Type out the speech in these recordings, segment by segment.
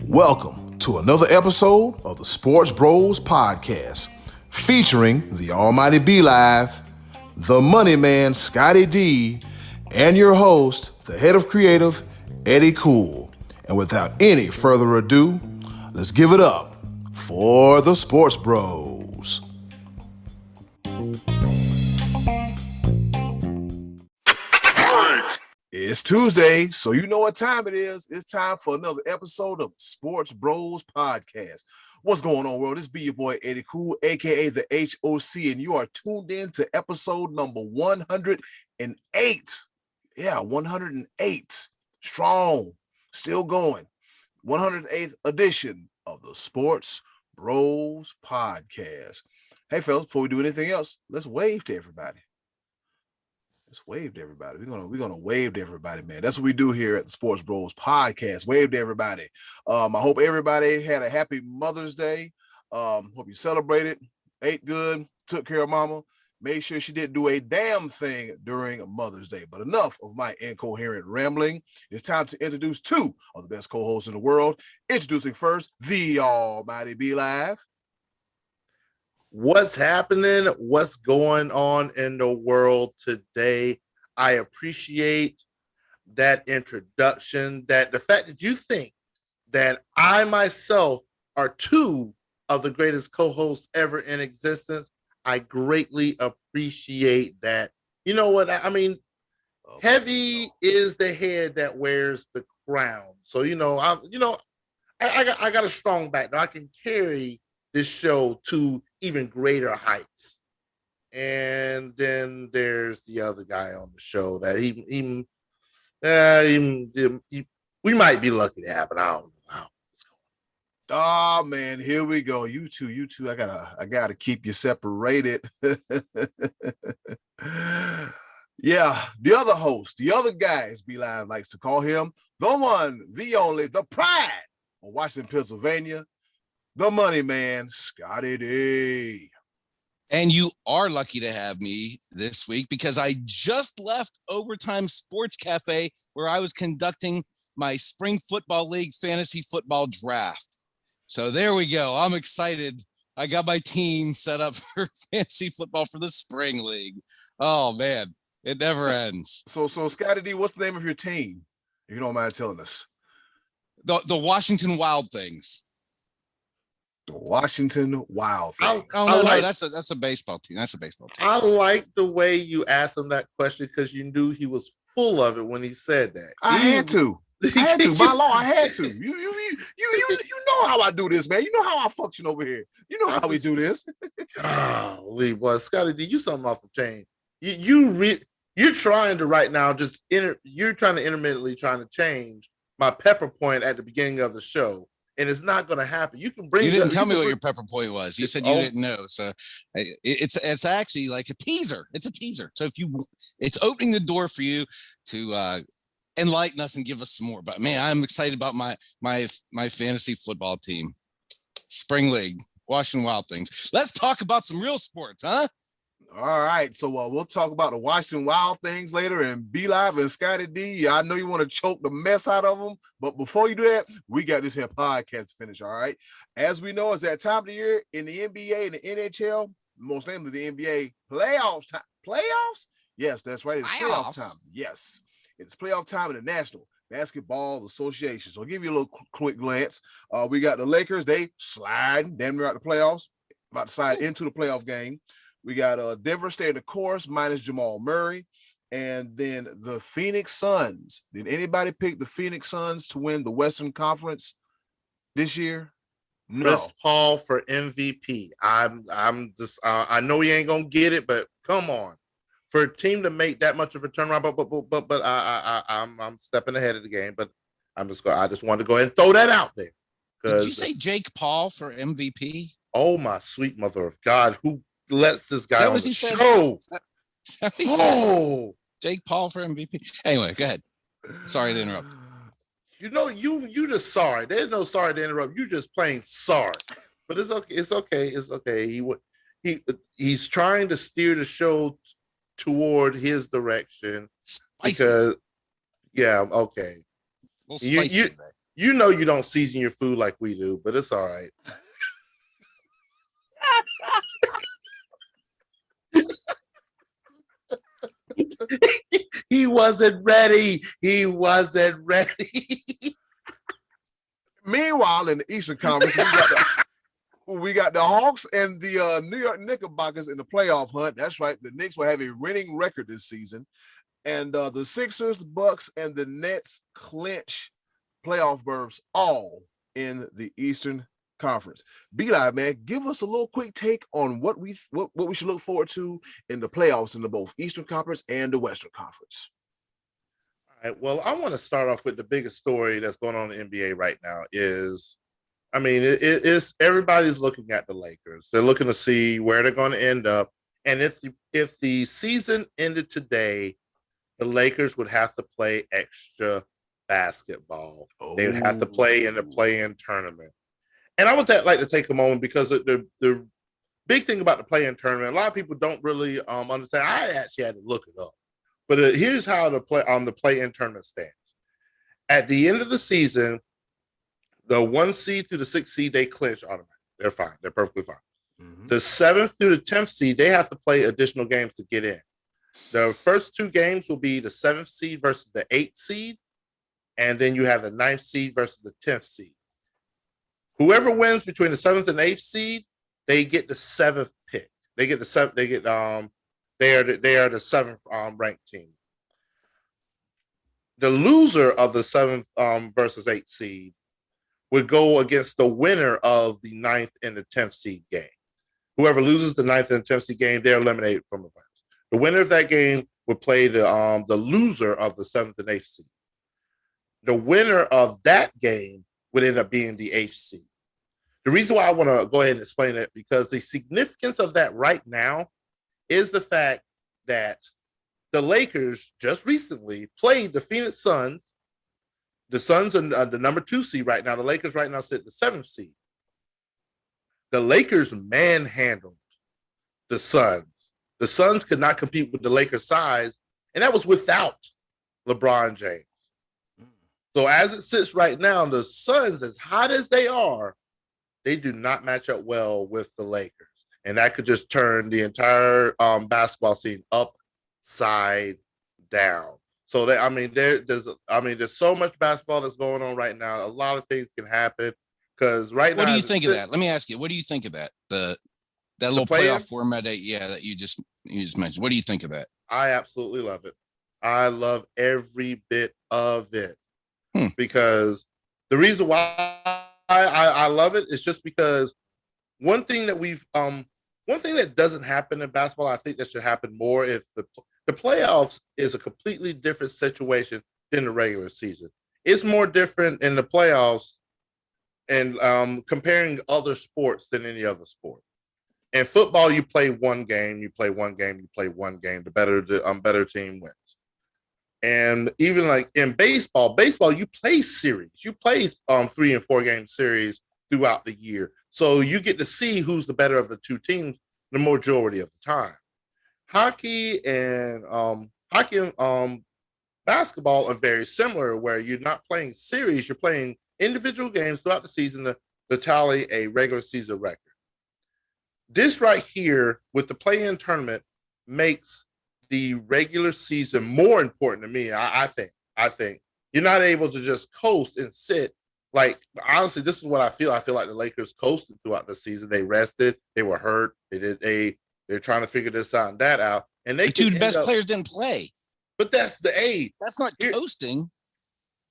Welcome to another episode of the Sports Bros Podcast, featuring the Almighty B Live, the Money Man Scottie D, and your host, the head of creative, Eddy Cool. And without any further ado, let's give it up for the Sports Bros. It's Tuesday, so you know what time it is. It's time for another episode of Sports Bros Podcast. What's going on, world? This be your boy, Eddy Cool, a.k.a. the HOC, and you are tuned in to episode number 108. Yeah, 108. Strong. Still going. 108th edition of the Sports Bros Podcast. Hey, fellas, before we do anything else, let's wave to everybody. Let's wave to everybody. We're gonna wave to everybody, man. That's what we do here at the Sports Bros Podcast. Wave to everybody. I hope everybody had a happy Mother's Day. Hope you celebrated, ate good, took care of mama, made sure she didn't do a damn thing during Mother's Day. But enough of my incoherent rambling. It's time to introduce two of the best co-hosts in the world. Introducing first, the Almighty B Live. What's happening? What's going on in the world today? I appreciate that introduction, that the fact that you think that I myself are two of the greatest co-hosts ever in existence. I greatly appreciate that. You know what? I mean, heavy is the head that wears the crown. So, I got a strong back. Now I can carry this show to even greater heights. And then there's the other guy on the show that we might be lucky to have, but I don't know how it's going. Oh man, here we go. You two. I gotta keep you separated. Yeah, the other host, the other guy, as B Live likes to call him, the one, the only, the pride of Washington, Pennsylvania. The Money Man, Scottie D. And you are lucky to have me this week because I just left Overtime Sports Cafe where I was conducting my Spring Football League fantasy football draft. So there we go. I'm excited. I got my team set up for fantasy football for the Spring League. Oh, man. It never ends. So Scottie D, what's the name of your team, if you don't mind telling us? The Washington Wild Things. The Washington Wild. No, that's a baseball team. That's a baseball team. I like the way you asked him that question because you knew he was full of it when he said that. I had to. By law, I had to. You know how I do this, man. You know how I function over here. You know how we do this. Golly, boy, Scottie D, you something off the chain. You're trying to right now you're trying to intermittently trying to change my pepper point at the beginning of the show. And it's not going to happen. You didn't tell me what your pepper point was. You said you didn't know. So it's actually like a teaser. It's a teaser. So it's opening the door for you to enlighten us and give us some more. But man, I'm excited about my fantasy football team. Spring League, Washington Wild Things. Let's talk about some real sports, huh? All right, so we'll talk about the Washington Wild Things later, and B Live and Scottie D. I know you want to choke the mess out of them, but before you do that, we got this here podcast to finish. All right, as we know, it's that time of the year in the NBA and the NHL, most namely the NBA playoffs time. Playoffs? Yes, that's right. It's playoff time. Yes, it's playoff time in the National Basketball Association. So I'll give you a little quick glance. We got the Lakers. They slide damn near out the playoffs, about to slide into the playoff game. We got Denver staying the course minus Jamal Murray. And then the Phoenix Suns. Did anybody pick the Phoenix Suns to win the Western Conference this year? No. Chris Paul for MVP. I'm just I know he ain't gonna get it, but come on. For a team to make that much of a turnaround, but I'm stepping ahead of the game. But I just wanted to go ahead and throw that out there. Did you say Jake Paul for MVP? Oh my sweet mother of God, who lets this guy on the show? Jake Paul for MVP. Anyway, go ahead. Sorry to interrupt. You just sorry. There's no sorry to interrupt. You just plain sorry. But it's okay. It's okay. It's okay. He's trying to steer the show toward his direction. Spicy. Because Yeah, okay. We'll spice it today. You know you don't season your food like we do, but it's all right. He wasn't ready. Meanwhile, in the Eastern Conference, we got the Hawks and the New York Knickerbockers in the playoff hunt. That's right. The Knicks will have a winning record this season. And the Sixers, the Bucks, and the Nets clinch playoff berths all in the Eastern Conference. B-Live, man, give us a little quick take on what we should look forward to in the playoffs in the both Eastern Conference and the Western Conference. All right. Well, I want to start off with the biggest story that's going on in the NBA right now is, I mean, it's everybody's looking at the Lakers. They're looking to see where they're going to end up. And if the season ended today, the Lakers would have to play extra basketball. They would have to play in the play-in tournament. And I would like to take a moment because the big thing about the play-in tournament, a lot of people don't really understand. I actually had to look it up. But here's how the play-in tournament stands. At the end of the season, the 1 seed through the 6th seed, they clinch automatically. They're fine. They're perfectly fine. Mm-hmm. The 7th through the 10th seed, they have to play additional games to get in. The first 2 games will be the 7th seed versus the 8th seed. And then you have the 9th seed versus the 10th seed. Whoever wins between the 7th and 8th seed, they get the 7th pick. They are the 7th ranked team. The loser of the 7th versus 8th seed would go against the winner of the 9th and the 10th seed game. Whoever loses the 9th and 10th seed game, they're eliminated from the playoffs. The winner of that game would play the loser of the 7th and 8th seed. The winner of that game would end up being the 8th seed. The reason why I want to go ahead and explain it, because the significance of that right now is the fact that the Lakers just recently played the Phoenix Suns. The Suns are the number 2 seed right now. The Lakers right now sit at the 7th seed. The Lakers manhandled the Suns. The Suns could not compete with the Lakers' size, and that was without LeBron James. So as it sits right now, the Suns, as hot as they are, they do not match up well with the Lakers. And that could just turn the entire basketball scene upside down. So there's so much basketball that's going on right now. A lot of things can happen because right now. What do you think of that? Let me ask you. What do you think of that? That little playoff format that you just mentioned. What do you think of that? I absolutely love it. I love every bit of it because the reason why I love it is just because one thing that doesn't happen in basketball, I think that should happen more if the playoffs is a completely different situation than the regular season. It's more different in the playoffs and comparing other sports than any other sport. In football, you play one game. The better team wins. And even like in baseball, you play series. You play 3 and 4 game series throughout the year. So you get to see who's the better of the 2 teams the majority of the time. Hockey and basketball are very similar, where you're not playing series, you're playing individual games throughout the season to tally a regular season record. This right here with the play-in tournament makes the regular season more important to me. I think you're not able to just coast and sit. Like, honestly, this is what I feel. I feel like the Lakers coasted throughout the season. They rested. They were hurt. They're trying to figure this out and that out. And the 2 best players didn't play. But that's the A. That's not coasting.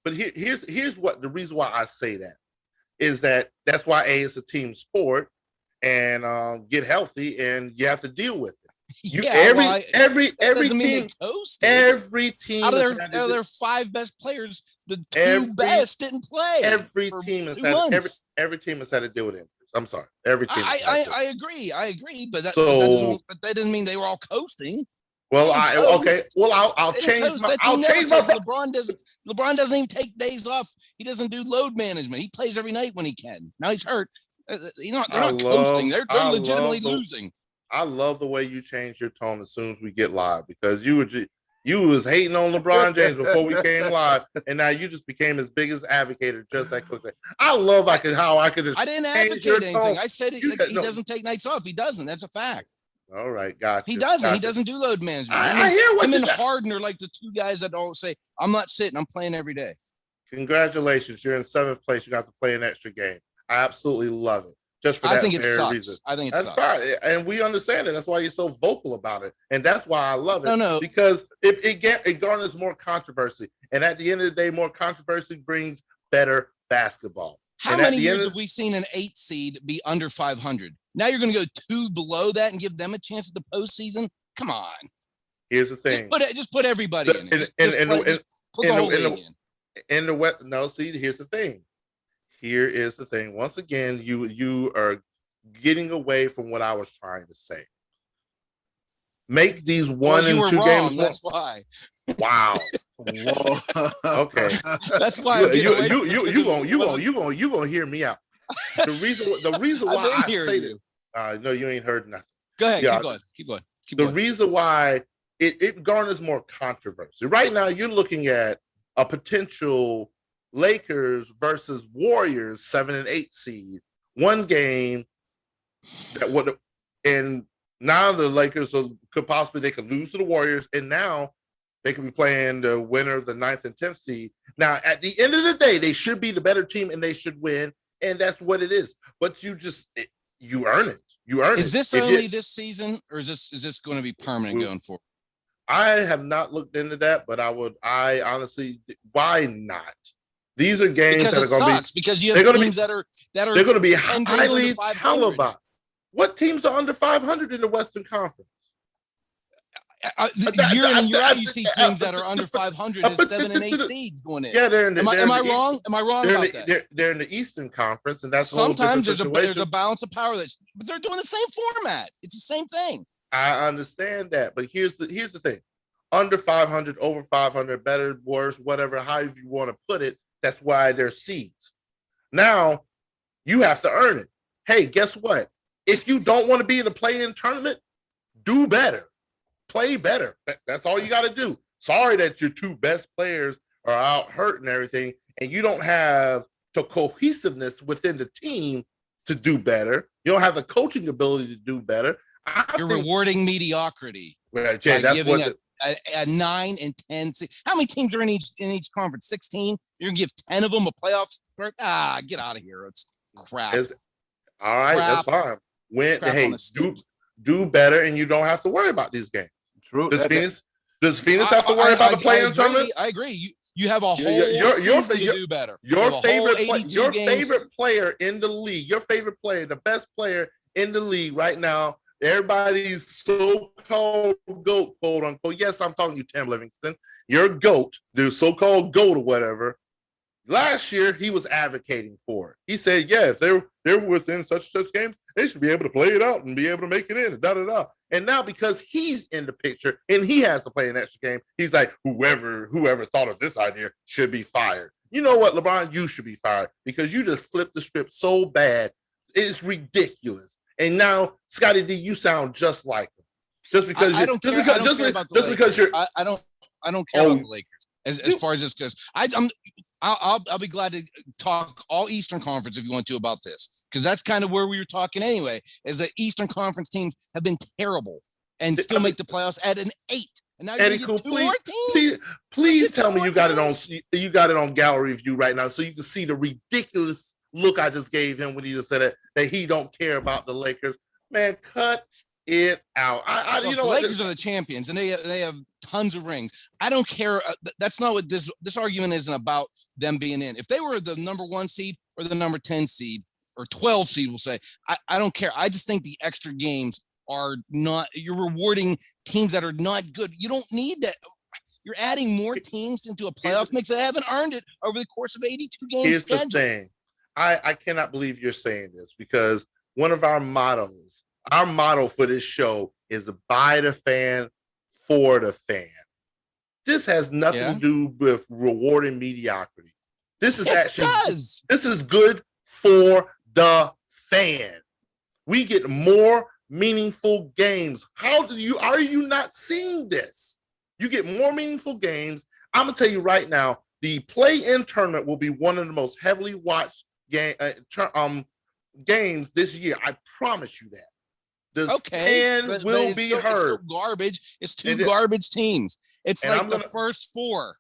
But here's what the reason why I say that is that's why A is a team sport, and get healthy, and you have to deal with it. Every team out of their 5 best players, the 2 best didn't play. Every team has had to deal with injuries. I'm sorry. Every team. I agree, but that doesn't mean they were all coasting. Well, I'll change my. LeBron doesn't even take days off. He doesn't do load management. He plays every night when he can. Now he's hurt. They're not coasting. They're legitimately losing. I love the way you change your tone as soon as we get live, because you You was hating on LeBron James before we came live, and now you just became his biggest advocate just that quickly. I love how I could just. I didn't advocate anything. I said he doesn't take nights off. He doesn't. That's a fact. All right, gotcha. He doesn't. Gotcha. He doesn't do load management. I hear what him and Harden are like the two guys that all say, "I'm not sitting. I'm playing every day." Congratulations, you're in 7th place. You got to play an extra game. I absolutely love it. Just for that think it sucks. reason. I think it that's sucks. Fine. And we understand it. That's why you're so vocal about it. And that's why I love it. No. Because it garners more controversy. And at the end of the day, more controversy brings better basketball. How many years have we seen an 8 seed be under 500? Now you're going to go 2 below that and give them a chance at the postseason? Come on. Here's the thing. Just put everybody in it. Just put the whole league in. Here's the thing. Here is the thing. Once again, you are getting away from what I was trying to say. Make these 1 and 2 games. That's why. Wow. Okay. That's why you gonna hear me out. The reason why I say this. No, you ain't heard nothing. Go ahead. Keep going. The reason why it garners more controversy. Right now, you're looking at a potential Lakers versus Warriors 7 and 8 seed. One game and now the Lakers could lose to the Warriors, and now they could be playing the winner of the 9th and 10th seed. Now, at the end of the day, they should be the better team and they should win, and that's what it is. But you earn it. You earn it. Is this only this season, or is this going to be permanent going forward? I have not looked into that, but I honestly, why not? These are games that are going to be because you have teams that are they're going to be highly televised. What teams are under 500 in the Western Conference? Year in and year out, you see teams that are under 500 as 7 and 8 seeds going in. Yeah, they're in. Am I wrong? Am I wrong about that? They're in the Eastern Conference, and that's sometimes there's a balance of power. But they're doing the same format. It's the same thing. I understand that, but here's the thing: under 500, over 500, better, worse, whatever, however you want to put it. That's why they're seeds. Now you have to earn it. Hey, guess what? If you don't want to be in the play-in tournament, do better. Play better. That's all you got to do. Sorry that your 2 best players are out hurt and everything, and you don't have the cohesiveness within the team to do better. You don't have the coaching ability to do better. You're rewarding mediocrity. Well, Jay, that's giving what a 9 and 10. How many teams are in each conference? 16. You're gonna give 10 of them a playoff spurt? Get out of here. It's crap. All right, that's fine. Do better, and you don't have to worry about these games. True. Does Phoenix have to worry about the play-in tournament? I agree. You have a whole season to do better. Your favorite player in the league, the best player in the league right now, everybody's so-called GOAT, quote unquote. Yes, I'm talking to you, Tim Livingston. Your GOAT, the so-called GOAT or whatever. Last year, he was advocating for it. He said, yeah, if they're within such games, they should be able to play it out and be able to make it in, and And now because he's in the picture and he has to play an extra game, he's like, whoever thought of this idea should be fired. You know what, LeBron? You should be fired because you just flipped the script so bad. It's ridiculous. And now, Scottie D, you sound just like him. Just because I don't care about the Lakers as far as this goes. I'll be glad to talk all Eastern Conference if you want to about this, because that's kind of where we were talking anyway. Is that Eastern Conference teams have been terrible and still make the playoffs at an 8, and now Eddy, you get 2 more teams. Please tell me you got it on gallery view right now, so you can see the ridiculous look I just gave him when he just said that he don't care about the Lakers. Man, cut it out. The Lakers are the champions, and they have tons of rings. I don't care. That's not what this argument isn't about. Them being in. If they were the number 1 seed or the number 10 seed or 12 seed, we'll say, I don't care. I just think the extra games are not. You're rewarding teams that are not good. You don't need that. You're adding more teams into a playoff mix that haven't earned it over the course of 82 games. Here's the thing. I cannot believe you're saying this, because one of our motto for this show is by the fan, for the fan. This has nothing to do with rewarding mediocrity. This is good for the fan. We get more meaningful games. Are you not seeing this? You get more meaningful games. I'm gonna tell you right now, the play-in tournament will be one of the most heavily watched games this year. I promise you that. The fan will be heard. It's still garbage. It's two garbage teams. It's like the first four.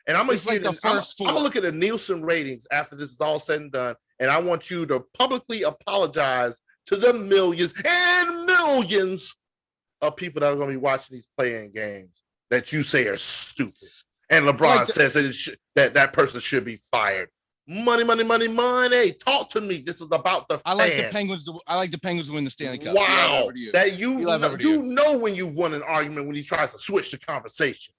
And I'm gonna look at the Nielsen ratings after this is all said and done, and I want you to publicly apologize to the millions and millions of people that are going to be watching these play-in games that you say are stupid. And LeBron says that person should be fired. Money, money, money, money. Talk to me. This is about the fans. I like the Penguins to win the Stanley Cup. Wow. That you know when you've won an argument when he tries to switch the conversation.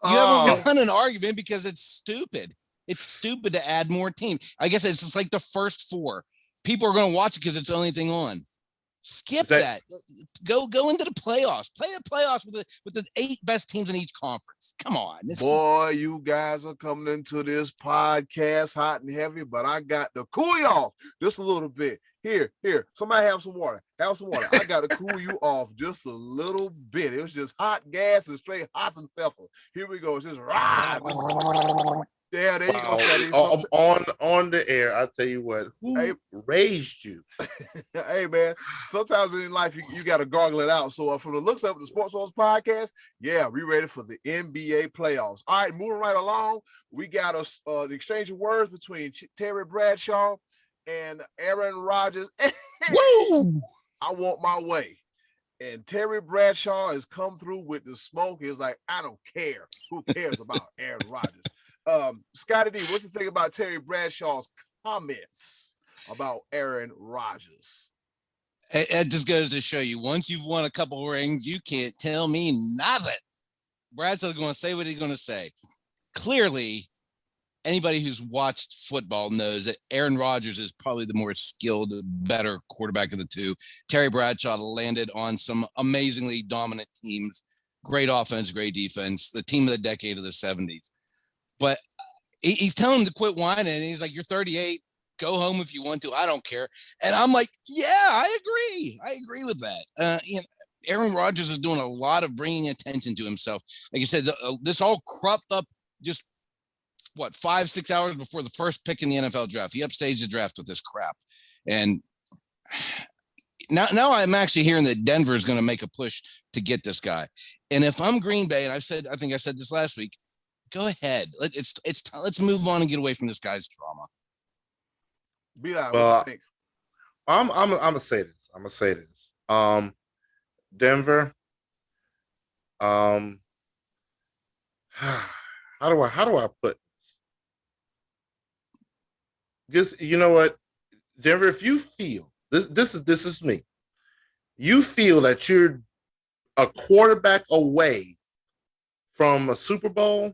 You haven't won an argument because it's stupid. It's stupid to add more teams. I guess it's just like the first four. People are going to watch it because it's the only thing on. Skip that. Go into the playoffs. Play the playoffs with the 8 best teams in each conference. Come on. You guys are coming into this podcast hot and heavy, but I got to cool you off just a little bit. Here. Somebody have some water. I got to cool you off just a little bit. It was just hot gas and straight hot and pepper. Here we go. It's just ride. Yeah, there you go. On the air, I'll tell you what. Who raised you? Hey, man. Sometimes in life, you got to gargle it out. So from the looks of the Sports Wars podcast, yeah, we ready for the NBA playoffs. All right, moving right along. We got the exchange of words between Terry Bradshaw and Aaron Rodgers. Woo! I want my way. And Terry Bradshaw has come through with the smoke. He's like, I don't care. Who cares about Aaron Rodgers? Scottie D, what's the thing about Terry Bradshaw's comments about Aaron Rodgers? It just goes to show you, once you've won a couple rings, you can't tell me nothing. Bradshaw's going to say what he's going to say. Clearly, anybody who's watched football knows that Aaron Rodgers is probably the more skilled, better quarterback of the two. Terry Bradshaw landed on some amazingly dominant teams, great offense, great defense, the team of the decade of the 70s. But he's telling him to quit whining, and he's like, you're 38. Go home if you want to. I don't care. And I'm like, yeah, I agree. I agree with that. Aaron Rodgers is doing a lot of bringing attention to himself. Like I said, this all cropped up just, 5-6 hours before the first pick in the NFL draft. He upstaged the draft with this crap. And now I'm actually hearing that Denver is going to make a push to get this guy. And if I'm Green Bay, and I think I said this last week, go ahead. Let's move on and get away from this guy's drama. I'm gonna say this. Denver. How do I put this? Just, you know what, Denver, if you feel this is me. You feel that you're a quarterback away from a Super Bowl.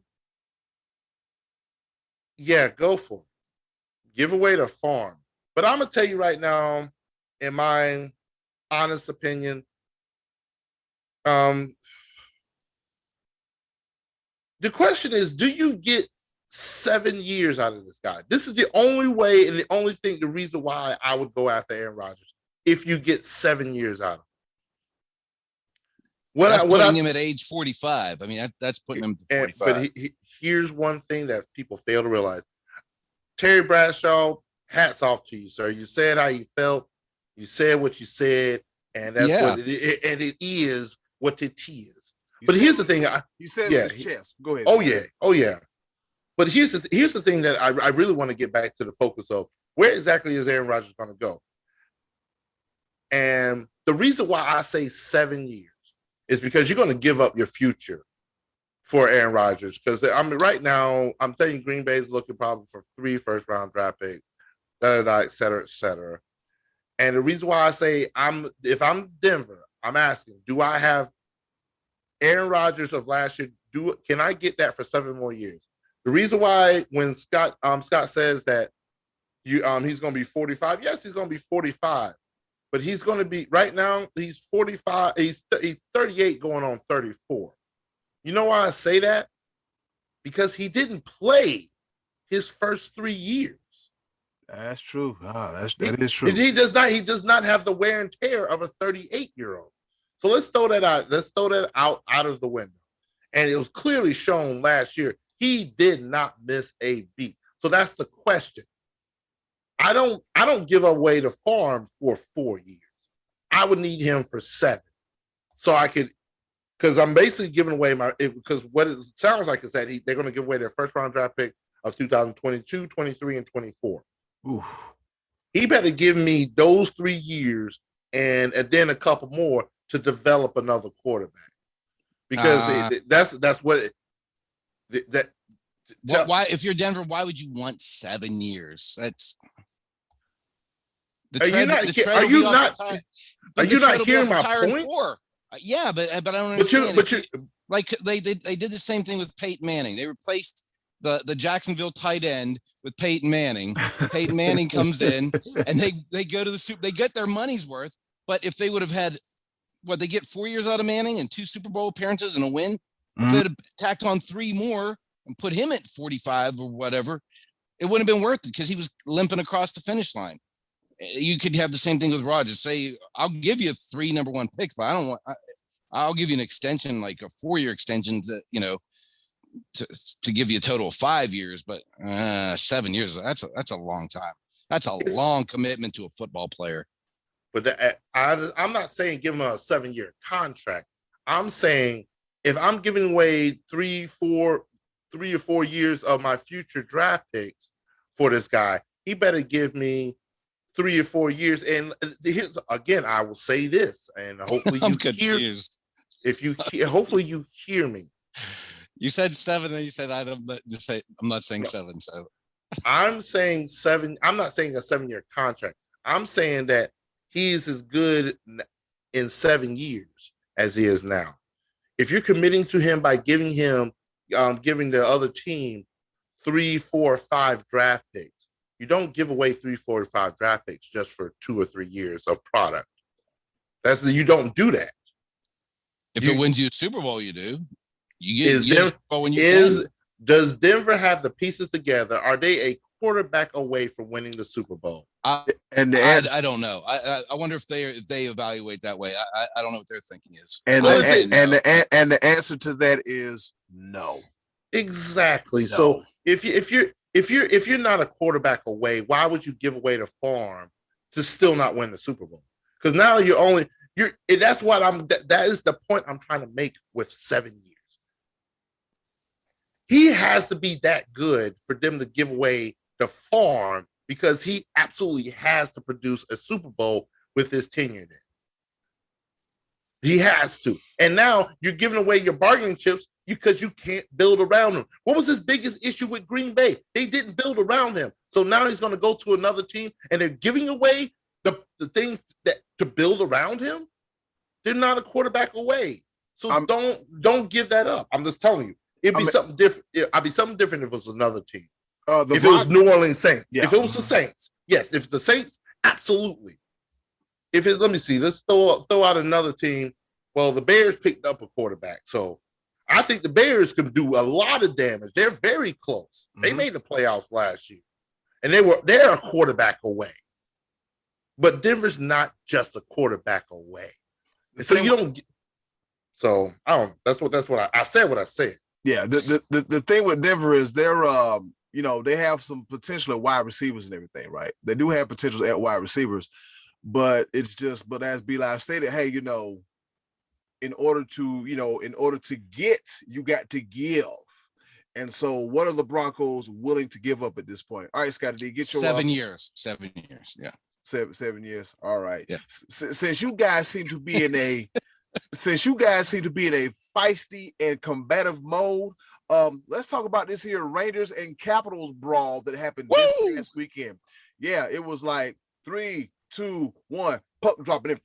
Yeah, go for it. Give away the farm. But I'm going to tell you right now, in my honest opinion, the question is, do you get 7 years out of this guy? This is the only way and the reason why I would go after Aaron Rodgers, if you get 7 years out of him. That's putting him at age 45. I mean, that's putting him to 45. But here's one thing that people fail to realize. Terry Bradshaw, hats off to you, sir. You said how you felt. You said what you said, and that's what it is what it is. But here's the thing. You said it in his chest. Go ahead. Oh yeah. But here's the thing that I really want to get back to the focus of. Where exactly is Aaron Rodgers going to go? And the reason why I say 7 years is because you're going to give up your future for Aaron Rodgers. Because right now, I'm telling you, Green Bay is looking probably for 3 first-round draft picks, et cetera, et cetera. And the reason why I say if I'm Denver, I'm asking, do I have Aaron Rodgers of last year? Can I get that for 7 more years? The reason why when Scott says that he's going to be 45, yes, he's going to be 45. But he's going to be, right now, he's 45. He's 38 going on 34. You know why I say that? Because he didn't play his first 3 years. That's true. That is true. He does not have the wear and tear of a 38-year-old. So let's throw that out. Let's throw that out of the window. And it was clearly shown last year. He did not miss a beat. So that's the question. I don't give away the farm for 4 years. I would need him for 7. So I could, because I'm basically giving away because what it sounds like is that they're going to give away their first round draft pick of 2022, 23, and 24. Oof. He better give me those 3 years and then a couple more to develop another quarterback. Because that's what why, if you're Denver, why would you want 7 years? That's are you not hearing my point? Yeah, but I don't understand. Like they did the same thing with Peyton Manning. They replaced the Jacksonville tight end with Peyton Manning. Peyton Manning comes in and they go to the Super. They get their money's worth. But if they would have had they get 4 years out of Manning and 2 Super Bowl appearances and a win, if they'd have tacked on 3 more and put him at 45 or whatever, it wouldn't have been worth it because he was limping across the finish line. You could have the same thing with Rodgers. Say, I'll give you 3 number 1 picks, but I'll give you an extension, like a 4-year extension to give you a total of 5 years, but 7 years, that's a long time. That's a long commitment to a football player. But I'm not saying give him a 7-year contract. I'm saying if I'm giving away 3 or 4 years of my future draft picks for this guy, he better give me 3 or 4 years. And here's again, I will say this, and hopefully I'm confused. Hopefully you hear me. You said 7, and you said I'm not saying 7. So I'm saying 7. I'm not saying a 7-year contract. I'm saying that he's as good in 7 years as he is now. If you're committing to him by giving the other team 3, 4, 5 draft picks, you don't give away 3, 4, 5 draft picks just for 2 or 3 years of product. You don't do that. If it wins you a Super Bowl, you do. Does Denver have the pieces together? Are they a quarterback away from winning the Super Bowl? I don't know. I wonder if they evaluate that way. I don't know what their thinking is. And the answer to that is no. Exactly. No. So if you're not a quarterback away, why would you give away the farm to still not win the Super Bowl? Because now that's what that is the point I'm trying to make with 7 years. He has to be that good for them to give away the farm because he absolutely has to produce a Super Bowl with his tenure there. He has to. And now you're giving away your bargaining chips because you can't build around him. What was his biggest issue with Green Bay? They didn't build around him. So now he's going to go to another team and they're giving away the things that to build around him. They're not a quarterback away. So don't give that up. I'm just telling you. It'd be something different. I'd be something different if it was another team. If it was New Orleans Saints. Yeah. If it was the Saints. Yes. If the Saints, absolutely. Let me see. Let's throw out another team. Well, the Bears picked up a quarterback. So I think the Bears can do a lot of damage. They're very close. Mm-hmm. They made the playoffs last year. And they're a quarterback away. But Denver's not just a quarterback away. So you don't. So I don't. That's what I said. What I said. Yeah. The thing with Denver is they're they have some potential at wide receivers and everything, right? They do have potential at wide receivers, but it's just. But as B-Live stated, hey, in order to get, you got to give. And so, what are the Broncos willing to give up at this point? All right, Scottie D, get your 7 years. 7 years. Yeah. 7 years. All right. Yeah. Since you guys seem to be in a feisty and combative mode, let's talk about this here Rangers and Capitals brawl that happened this past weekend. Yeah, it was like 3, 2, 1, puck dropping in,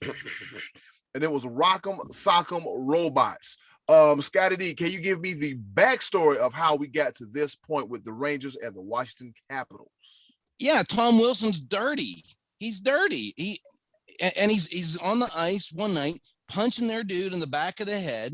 and it was rock'em sock'em robots. Scottie D, can you give me the backstory of how we got to this point with the Rangers and the Washington Capitals? Yeah, Tom Wilson's dirty. He's dirty. He's on the ice one night, punching their dude in the back of the head,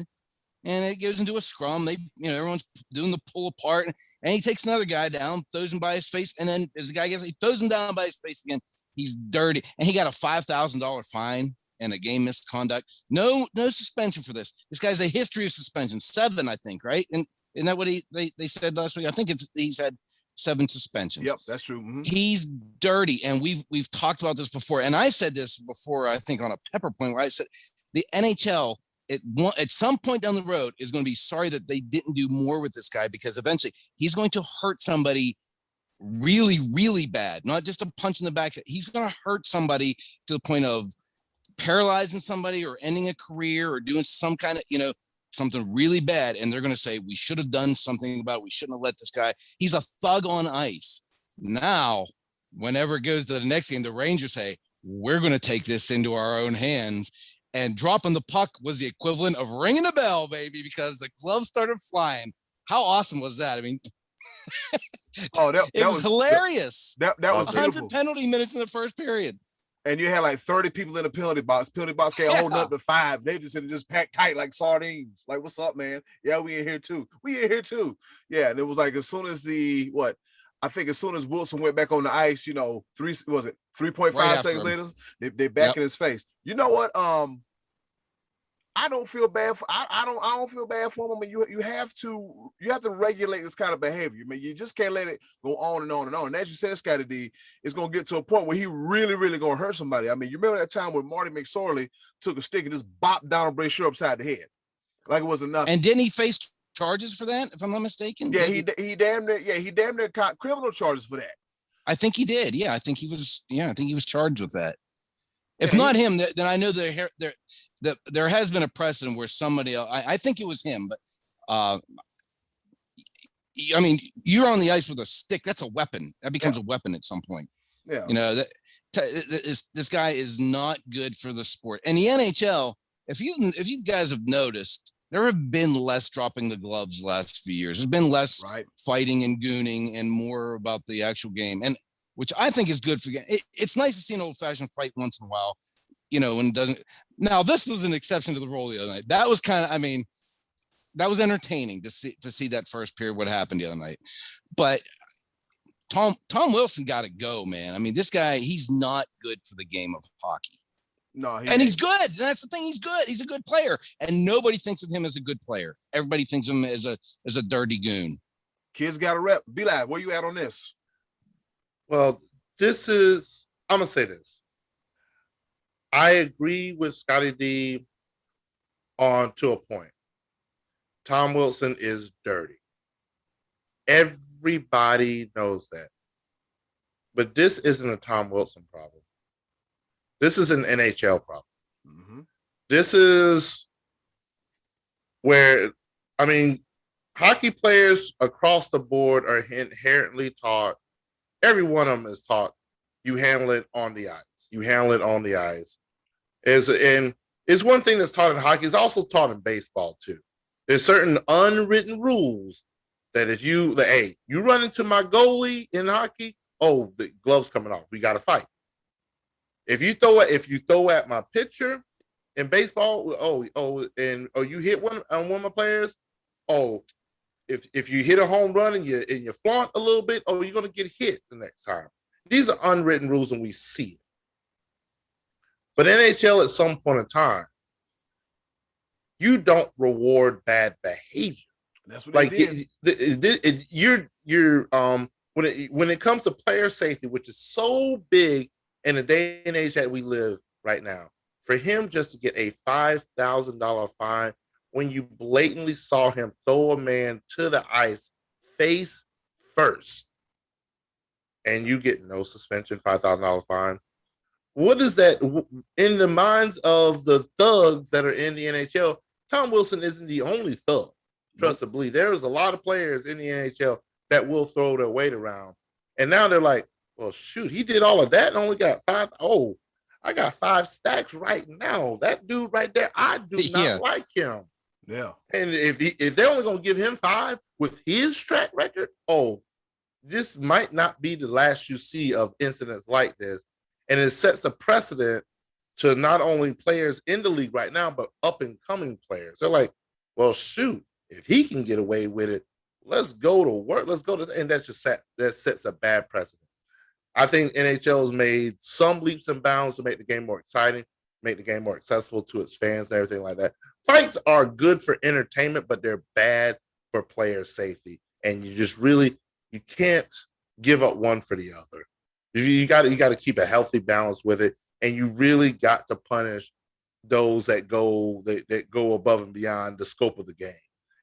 and it goes into a scrum. Everyone's doing the pull apart, and he takes another guy down, throws him by his face, and then as the guy gets, he throws him down by his face again. He's dirty, and he got a $5,000 fine and a game misconduct. No suspension for this. This guy's a history of suspension, 7, I think, right? And isn't that what they said last week? I think he's had 7 suspensions. Yep, that's true. Mm-hmm. He's dirty, and we've talked about this before. And I said this before, I think on a Pepper Point, where I said the NHL at some point down the road is going to be sorry that they didn't do more with this guy, because eventually he's going to hurt somebody really, really bad. Not just a punch in the back. He's going to hurt somebody to the point of paralyzing somebody or ending a career or doing some kind of, something really bad. And they're going to say, we should have done something about it. We shouldn't have let this guy. He's a thug on ice. Now, whenever it goes to the next game, the Rangers say, we're going to take this into our own hands. And dropping the puck was the equivalent of ringing a bell, baby, because the gloves started flying. How awesome was that? I mean, it was hilarious. That was 100 penalty minutes in the first period. And you had like 30 people in the penalty box. Penalty box can't hold up to 5. They just packed tight like sardines. Like, what's up, man? Yeah, we in here too. Yeah, and it was like as soon as as soon as Wilson went back on the ice, 3.5 Right seconds later, they back in his face. You know what? I don't feel bad for I don't feel bad for him. I mean, you have to regulate this kind of behavior. I mean, you just can't let it go on and on and on. And as you said, Scottie D, it's gonna get to a point where he really, really gonna hurt somebody. I mean, you remember that time when Marty McSorley took a stick and just bopped Donald Brashear upside the head, like it wasn't nothing. And didn't he face charges for that, if I'm not mistaken? Yeah, he damn near caught criminal charges for that. I think he did. Yeah, I think he was charged with that. If not him, then I know there has been a precedent where somebody else, I think it was him, but I mean, you're on the ice with a stick. That's a weapon. That becomes a weapon at some point. Yeah. This guy is not good for the sport. And the NHL, if you guys have noticed, there have been less dropping the gloves the last few years. There's been less fighting and gooning and more about the actual game, and which I think is good for it's nice to see an old-fashioned fight once in a while, when it doesn't. Now, this was an exception to the rule the other night. That was that was entertaining to see that first period, what happened the other night. But Tom Wilson got to go, man. I mean, this guy, he's not good for the game of hockey. No, he's good. That's the thing. He's good. He's a good player, and nobody thinks of him as a good player. Everybody thinks of him as a dirty goon. Kids got a rep. Be like, where you at on this? Well, I'm going to say this. I agree with Scottie D to a point. Tom Wilson is dirty. Everybody knows that. But this isn't a Tom Wilson problem. This is an NHL problem. Mm-hmm. This is where, hockey players across the board are inherently taught. Every one of them is taught you handle it on the ice. You handle it on the ice. And it's one thing that's taught in hockey. It's also taught in baseball too. There's certain unwritten rules that if you run into my goalie in hockey, the glove's coming off. We got to fight. If you throw at my pitcher in baseball, you hit one of my players, if you hit a home run and you flaunt a little bit, you're gonna get hit the next time. These are unwritten rules and we see it. But NHL at some point in time, you don't reward bad behavior. That's what they did. When it comes to player safety, which is so big in the day and age that we live right now, for him just to get a $5,000 fine when you blatantly saw him throw a man to the ice face first, and you get no suspension, $5,000 fine. What is that in the minds of the thugs that are in the NHL? Tom Wilson isn't the only thug. Trust and believe. There's a lot of players in the NHL that will throw their weight around. And now they're like, well, shoot, he did all of that and only got 5. Oh, I got 5 stacks right now. That dude right there, I do not like him. Yeah. And if they're only going to give him 5 with his track record, this might not be the last you see of incidents like this. And it sets a precedent to not only players in the league right now, but up and coming players. They're like, well, shoot, if he can get away with it, let's go to work. Let's go to, and that sets a bad precedent. I think NHL has made some leaps and bounds to make the game more exciting. make the game more accessible to its fans and everything like that. Fights are good for entertainment, but they're bad for player safety. And you can't give up one for the other. You got to keep a healthy balance with it, and you really got to punish those that go above and beyond the scope of the game.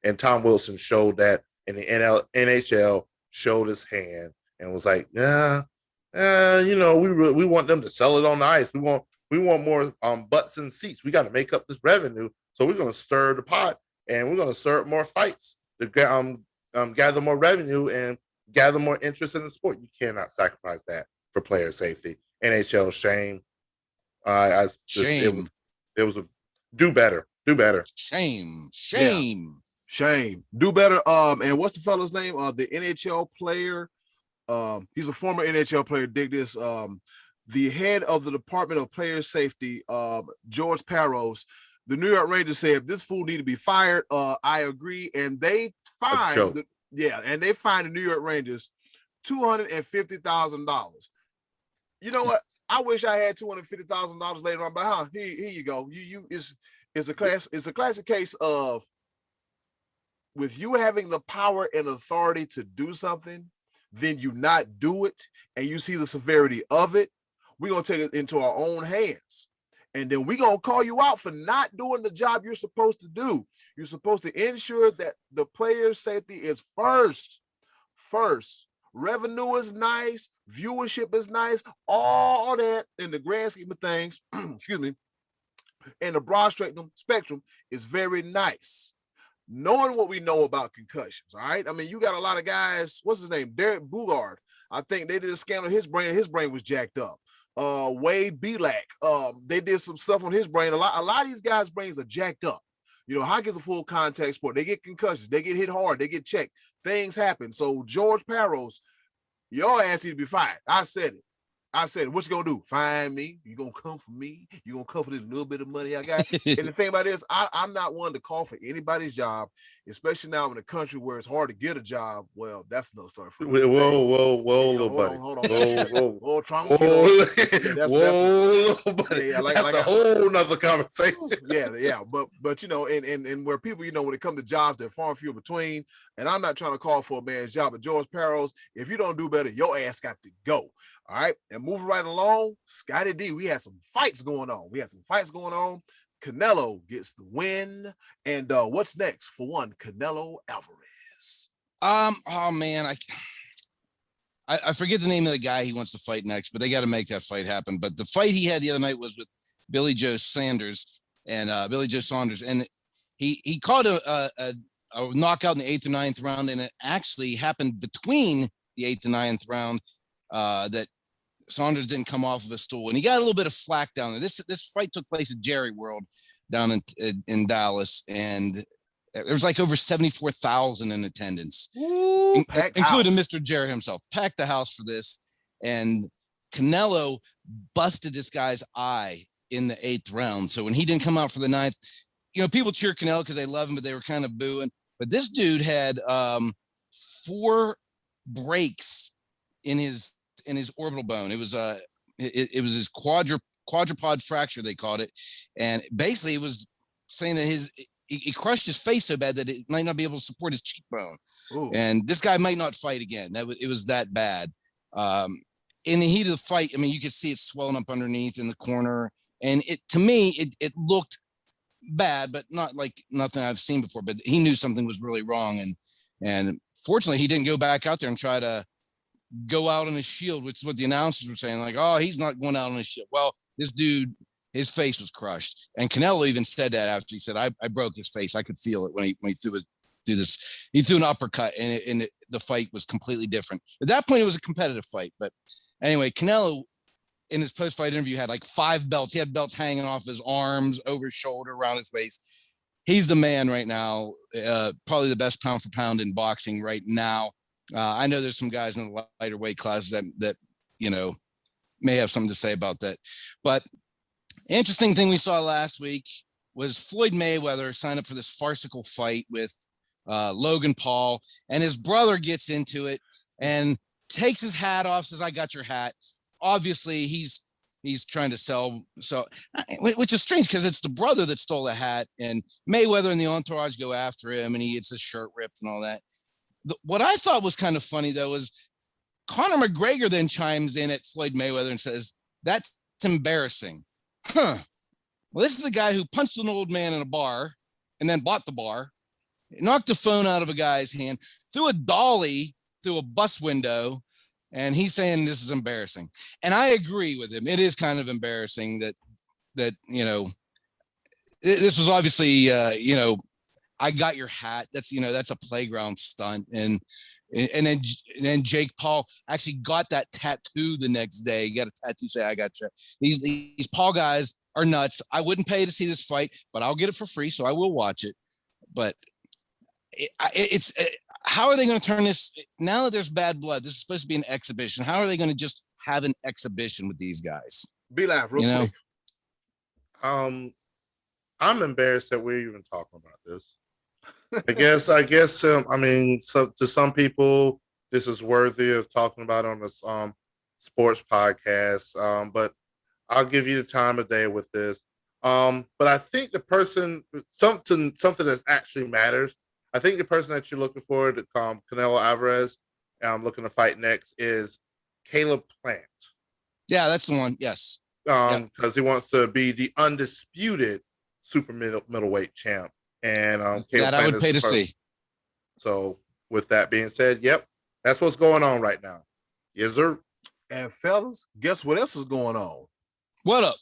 And Tom Wilson showed that, and the NHL showed his hand and was like, we want them to sell it on the ice. We want more butts and seats. We got to make up this revenue, so we're going to stir the pot, and we're going to stir up more fights to gather more revenue and gather more interest in the sport. You cannot sacrifice that for player safety. NHL, shame. Shame. It was do better. Shame. Do better. And what's the fella's name? The NHL player. He's a former NHL player. Dig this. The head of the Department of Player Safety, George Parros. The New York Rangers said this fool need to be fired. I agree, and they fined they fined the New York Rangers $250,000. You know what? I wish I had $250,000 later on, but here you go. It's a classic case of, with you having the power and authority to do something, then you not do it, and you see the severity of it. We're gonna take it into our own hands. And then we're going to call you out for not doing the job you're supposed to do. You're supposed to ensure that the player's safety is first. Revenue is nice. Viewership is nice. All that in the grand scheme of things, excuse me, and the broad spectrum is very nice. Knowing what we know about concussions, all right? I mean, you got a lot of guys, what's his name? Derek Boulard. I think they did a scan on his brain. His brain was jacked up. Wade Belak, they did some stuff on his brain. A lot of these guys' brains are jacked up. You know, hockey's a full contact sport. They get concussions, they get hit hard, they get checked. Things happen. So George Parros, your ass need to be fired. I said it. What you gonna do? Find me? You gonna come for me? You gonna come for this little bit of money I got? And the thing about this, I'm not one to call for anybody's job, especially now in a country where it's hard to get a job. Well, that's another story for me. Whoa, little buddy. Hold on. Whoa, Trauma. That's a whole nother conversation. Yeah. But you know, and where people, you know, when it comes to jobs, they're far and few between. And I'm not trying to call for a man's job, but George Parros, if you don't do better, your ass got to go. All right, and moving right along, Scottie D, we had some fights going on. Canelo gets the win. And what's next for one Canelo Alvarez? Oh man, I forget the name of the guy he wants to fight next, but they got to make that fight happen. But the fight he had the other night was with Billy Joe Saunders, and he caught a knockout in the 8th or 9th round, and it actually happened between the 8th and 9th round that Saunders didn't come off of a stool, and he got a little bit of flack down there. This fight took place at Jerry World down in Dallas, and there was like over 74,000 in attendance, including Mr. Jerry himself. Packed the house for this, and Canelo busted this guy's eye in the 8th round. So when he didn't come out for the 9th, you know, people cheer Canelo because they love him, but they were kind of booing. But this dude had 4 breaks in his orbital bone. It was his quadrupod fracture, they called it, and basically it was saying that he crushed his face so bad that it might not be able to support his cheekbone. Ooh. And this guy might not fight again. It was that bad. In the heat of the fight, I mean, you could see it swelling up underneath in the corner, and to me it looked bad, but not like nothing I've seen before. But he knew something was really wrong, and fortunately he didn't go back out there and try to go out on his shield, which is what the announcers were saying, like, oh, he's not going out on his shield. Well, this dude, his face was crushed, and Canelo even said that after he said, I broke his face. I could feel it when he threw this. He threw an uppercut, and the fight was completely different. At that point, it was a competitive fight. But anyway, Canelo in his post-fight interview had like 5 belts. He had belts hanging off his arms, over his shoulder, around his waist. He's the man right now, probably the best pound for pound in boxing right now. I know there's some guys in the lighter weight classes that you know may have something to say about that. But interesting thing we saw last week was Floyd Mayweather signed up for this farcical fight with Logan Paul, and his brother gets into it and takes his hat off, says, "I got your hat." Obviously, he's he's trying to sell, which is strange because it's the brother that stole the hat, and Mayweather and the entourage go after him, and he gets his shirt ripped and all that. What I thought was kind of funny though is Conor McGregor then chimes in at Floyd Mayweather and says, "That's embarrassing." Huh. Well, this is a guy who punched an old man in a bar and then bought the bar, knocked a phone out of a guy's hand, threw a dolly through a bus window, and he's saying this is embarrassing. And I agree with him. It is kind of embarrassing that this was obviously, I got your hat. That's a playground stunt. And then Jake Paul actually got that tattoo the next day. He got a tattoo say, "I got you." These Paul guys are nuts. I wouldn't pay to see this fight, but I'll get it for free, so I will watch it. But it's how are they going to turn this now that there's bad blood? This is supposed to be an exhibition. How are they going to just have an exhibition with these guys? Be live real quick. I'm embarrassed that we're even talking about this. I guess. So to some people, this is worthy of talking about on this sports podcast. But I'll give you the time of day with this. But I think the person, something that actually matters. I think the person that you're looking for, Canelo Alvarez, looking to fight next, is Caleb Plant. Yeah, that's the one. Yes. Because he wants to be the undisputed super middleweight champ. And that I would pay to see. So with that being said, yep, that's what's going on right now. Yes, sir. And fellas, guess what else is going on? What up?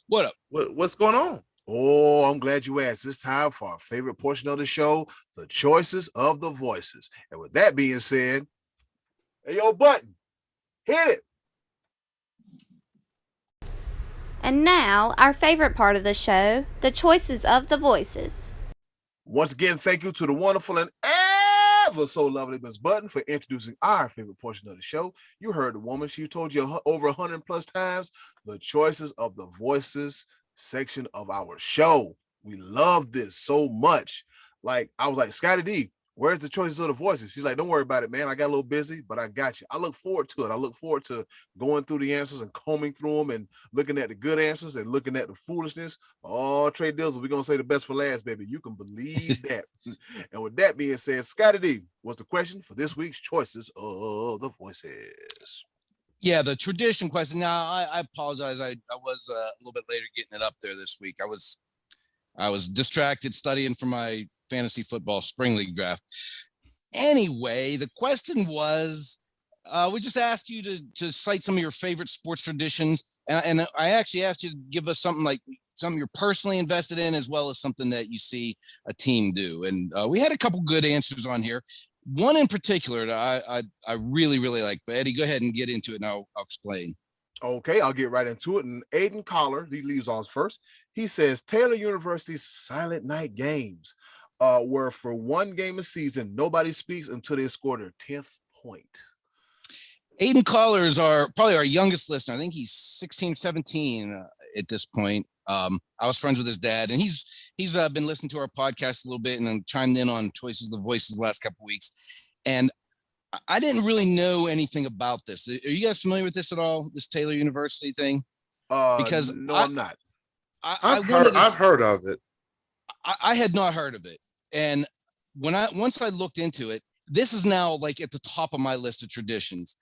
What's going on? Oh, I'm glad you asked. It's time for our favorite portion of the show, the choices of the voices. And with that being said, hey, yo, Button, hit it. And now, our favorite part of the show, the choices of the voices. Once again, thank you to the wonderful and ever so lovely Miss Button for introducing our favorite portion of the show. You heard the woman. She told you over 100 plus times the choices of the voices section of our show. We love this so much. Like, I was like, Scottie D, where's the choices of the voices? She's like, don't worry about it, man. I got a little busy, but I got you. I look forward to it. I look forward to going through the answers and combing through them and looking at the good answers and looking at the foolishness. Oh, trade deals, we're going to say the best for last, baby. You can believe that. And with that being said, Scottie D, what's the question for this week's choices of the voices? Yeah, the tradition question. Now, I apologize. I was a little bit later getting it up there this week. I was distracted studying for my fantasy football spring league draft. Anyway, the question was, we just asked you to cite some of your favorite sports traditions. And I actually asked you to give us something you're personally invested in, as well as something that you see a team do. And we had a couple good answers on here. One in particular that I really, really like. But Eddie, go ahead and get into it and I'll explain. Okay, I'll get right into it. And Aiden Collar, he leaves off first. He says Taylor University's silent night games where for one game a season, nobody speaks until they score their 10th point. Aiden Collar is probably our youngest listener. I think he's 16, 17 at this point. I was friends with his dad, and he's been listening to our podcast a little bit and then chimed in on choices of the voices the last couple of weeks. And I didn't really know anything about this. Are you guys familiar with this at all? This Taylor University thing? Because no, I'm not. I've heard of it. I had not heard of it. And once I looked into it, this is now like at the top of my list of traditions.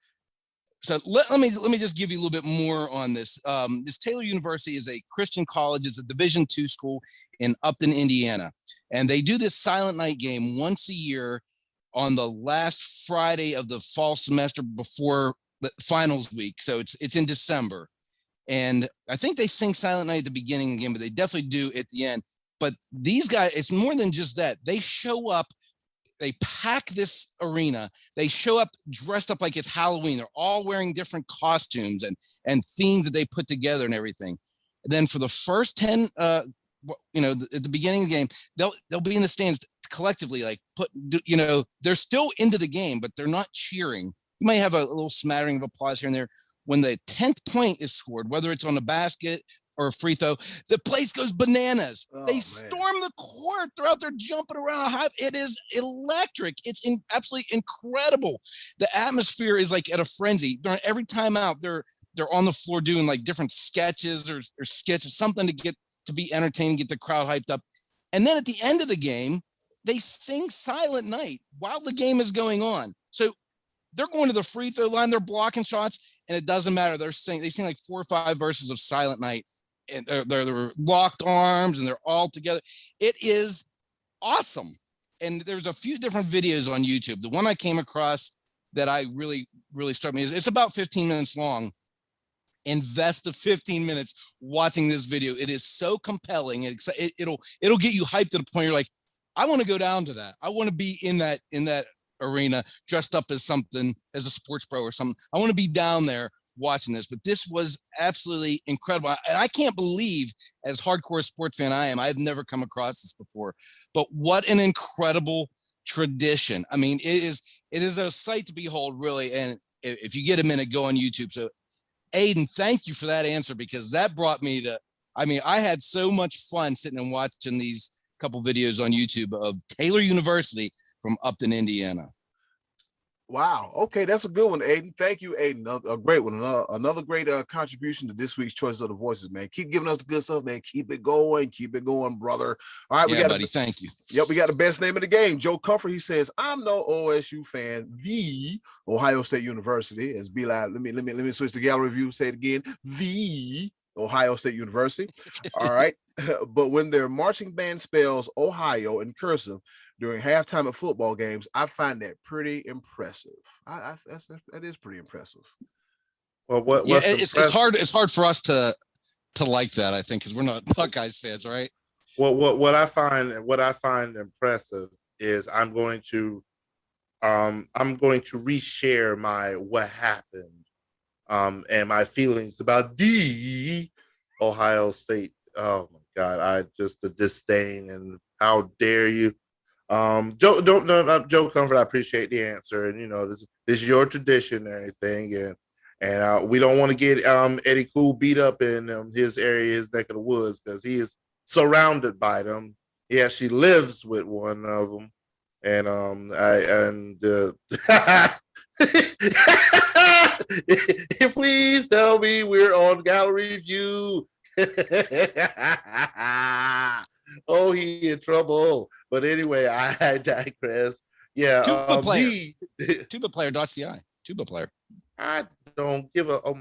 So let me just give you a little bit more on this. This Taylor University is a Christian college. It's a Division II school in Upton, Indiana. And they do this silent night game once a year on the last Friday of the fall semester before the finals week. So it's in December. And I think they sing Silent Night at the beginning of the game, but they definitely do at the end. But these guys, it's more than just that. They show up, they pack this arena. They show up dressed up like it's Halloween. They're all wearing different costumes and themes that they put together and everything. And then for the first 10, at the beginning of the game, they'll be in the stands collectively, like they're still into the game, but they're not cheering. You might have a little smattering of applause here and there. When the 10th point is scored, whether it's on a basket or a free throw, the place goes bananas. They storm the court. They're out there jumping around. It is electric. It's absolutely incredible. The atmosphere is like at a frenzy. Every time out, they're they're on the floor doing like different sketches or sketches, something to be entertaining, get the crowd hyped up. And then at the end of the game, they sing Silent Night while the game is going on. So they're going to the free throw line, they're blocking shots, and it doesn't matter. They sing like 4 or 5 verses of Silent Night, and they're locked arms and they're all together. It is awesome. And there's a few different videos on YouTube. The one I came across that I really, really struck me is it's about 15 minutes long. Invest the 15 minutes watching this video. It is so compelling. It'll get you hyped to the point you're like, I want to go down to that. I want to be in that arena dressed up as something, as a sports pro or something. I want to be down there watching this. But this was absolutely incredible. And I can't believe, as hardcore sports fan I am, I've never come across this before. But what an incredible tradition. I mean, it is a sight to behold, really. And if you get a minute, go on YouTube. So Aiden, thank you for that answer, because that brought me to, I mean, I had so much fun sitting and watching these couple videos on YouTube of Taylor University from Upton, Indiana. Wow. Okay, that's a good one, Aiden. Thank you, Aiden. A great one. Another great contribution to this week's Choices of the Voices, man. Keep giving us the good stuff, man. Keep it going, brother. All right, buddy. Thank you. Yep, we got the best name of the game. Joe Comfort. He says, "I'm no OSU fan. The Ohio State University." As be loud. Let me switch to gallery view. Say it again. The Ohio State University. All right. But when their marching band spells Ohio in cursive during halftime at football games, I find that pretty impressive. That is pretty impressive. Well, it's hard for us to like that, I think, because we're not Buckeyes fans, right? Well, what I find impressive is I'm going to reshare my what happened and my feelings about the Ohio State. Oh my God, the disdain, and how dare you. Joe Comfort, I appreciate the answer, and this is your tradition and everything, and we don't want to get Eddy Cool beat up in his area, his neck of the woods, because he is surrounded by them. He actually lives with one of them, if please tell me we're on gallery view. Oh, he in trouble. But anyway, I digress. Yeah. Tuba player.ci. Tuba player. I don't give a all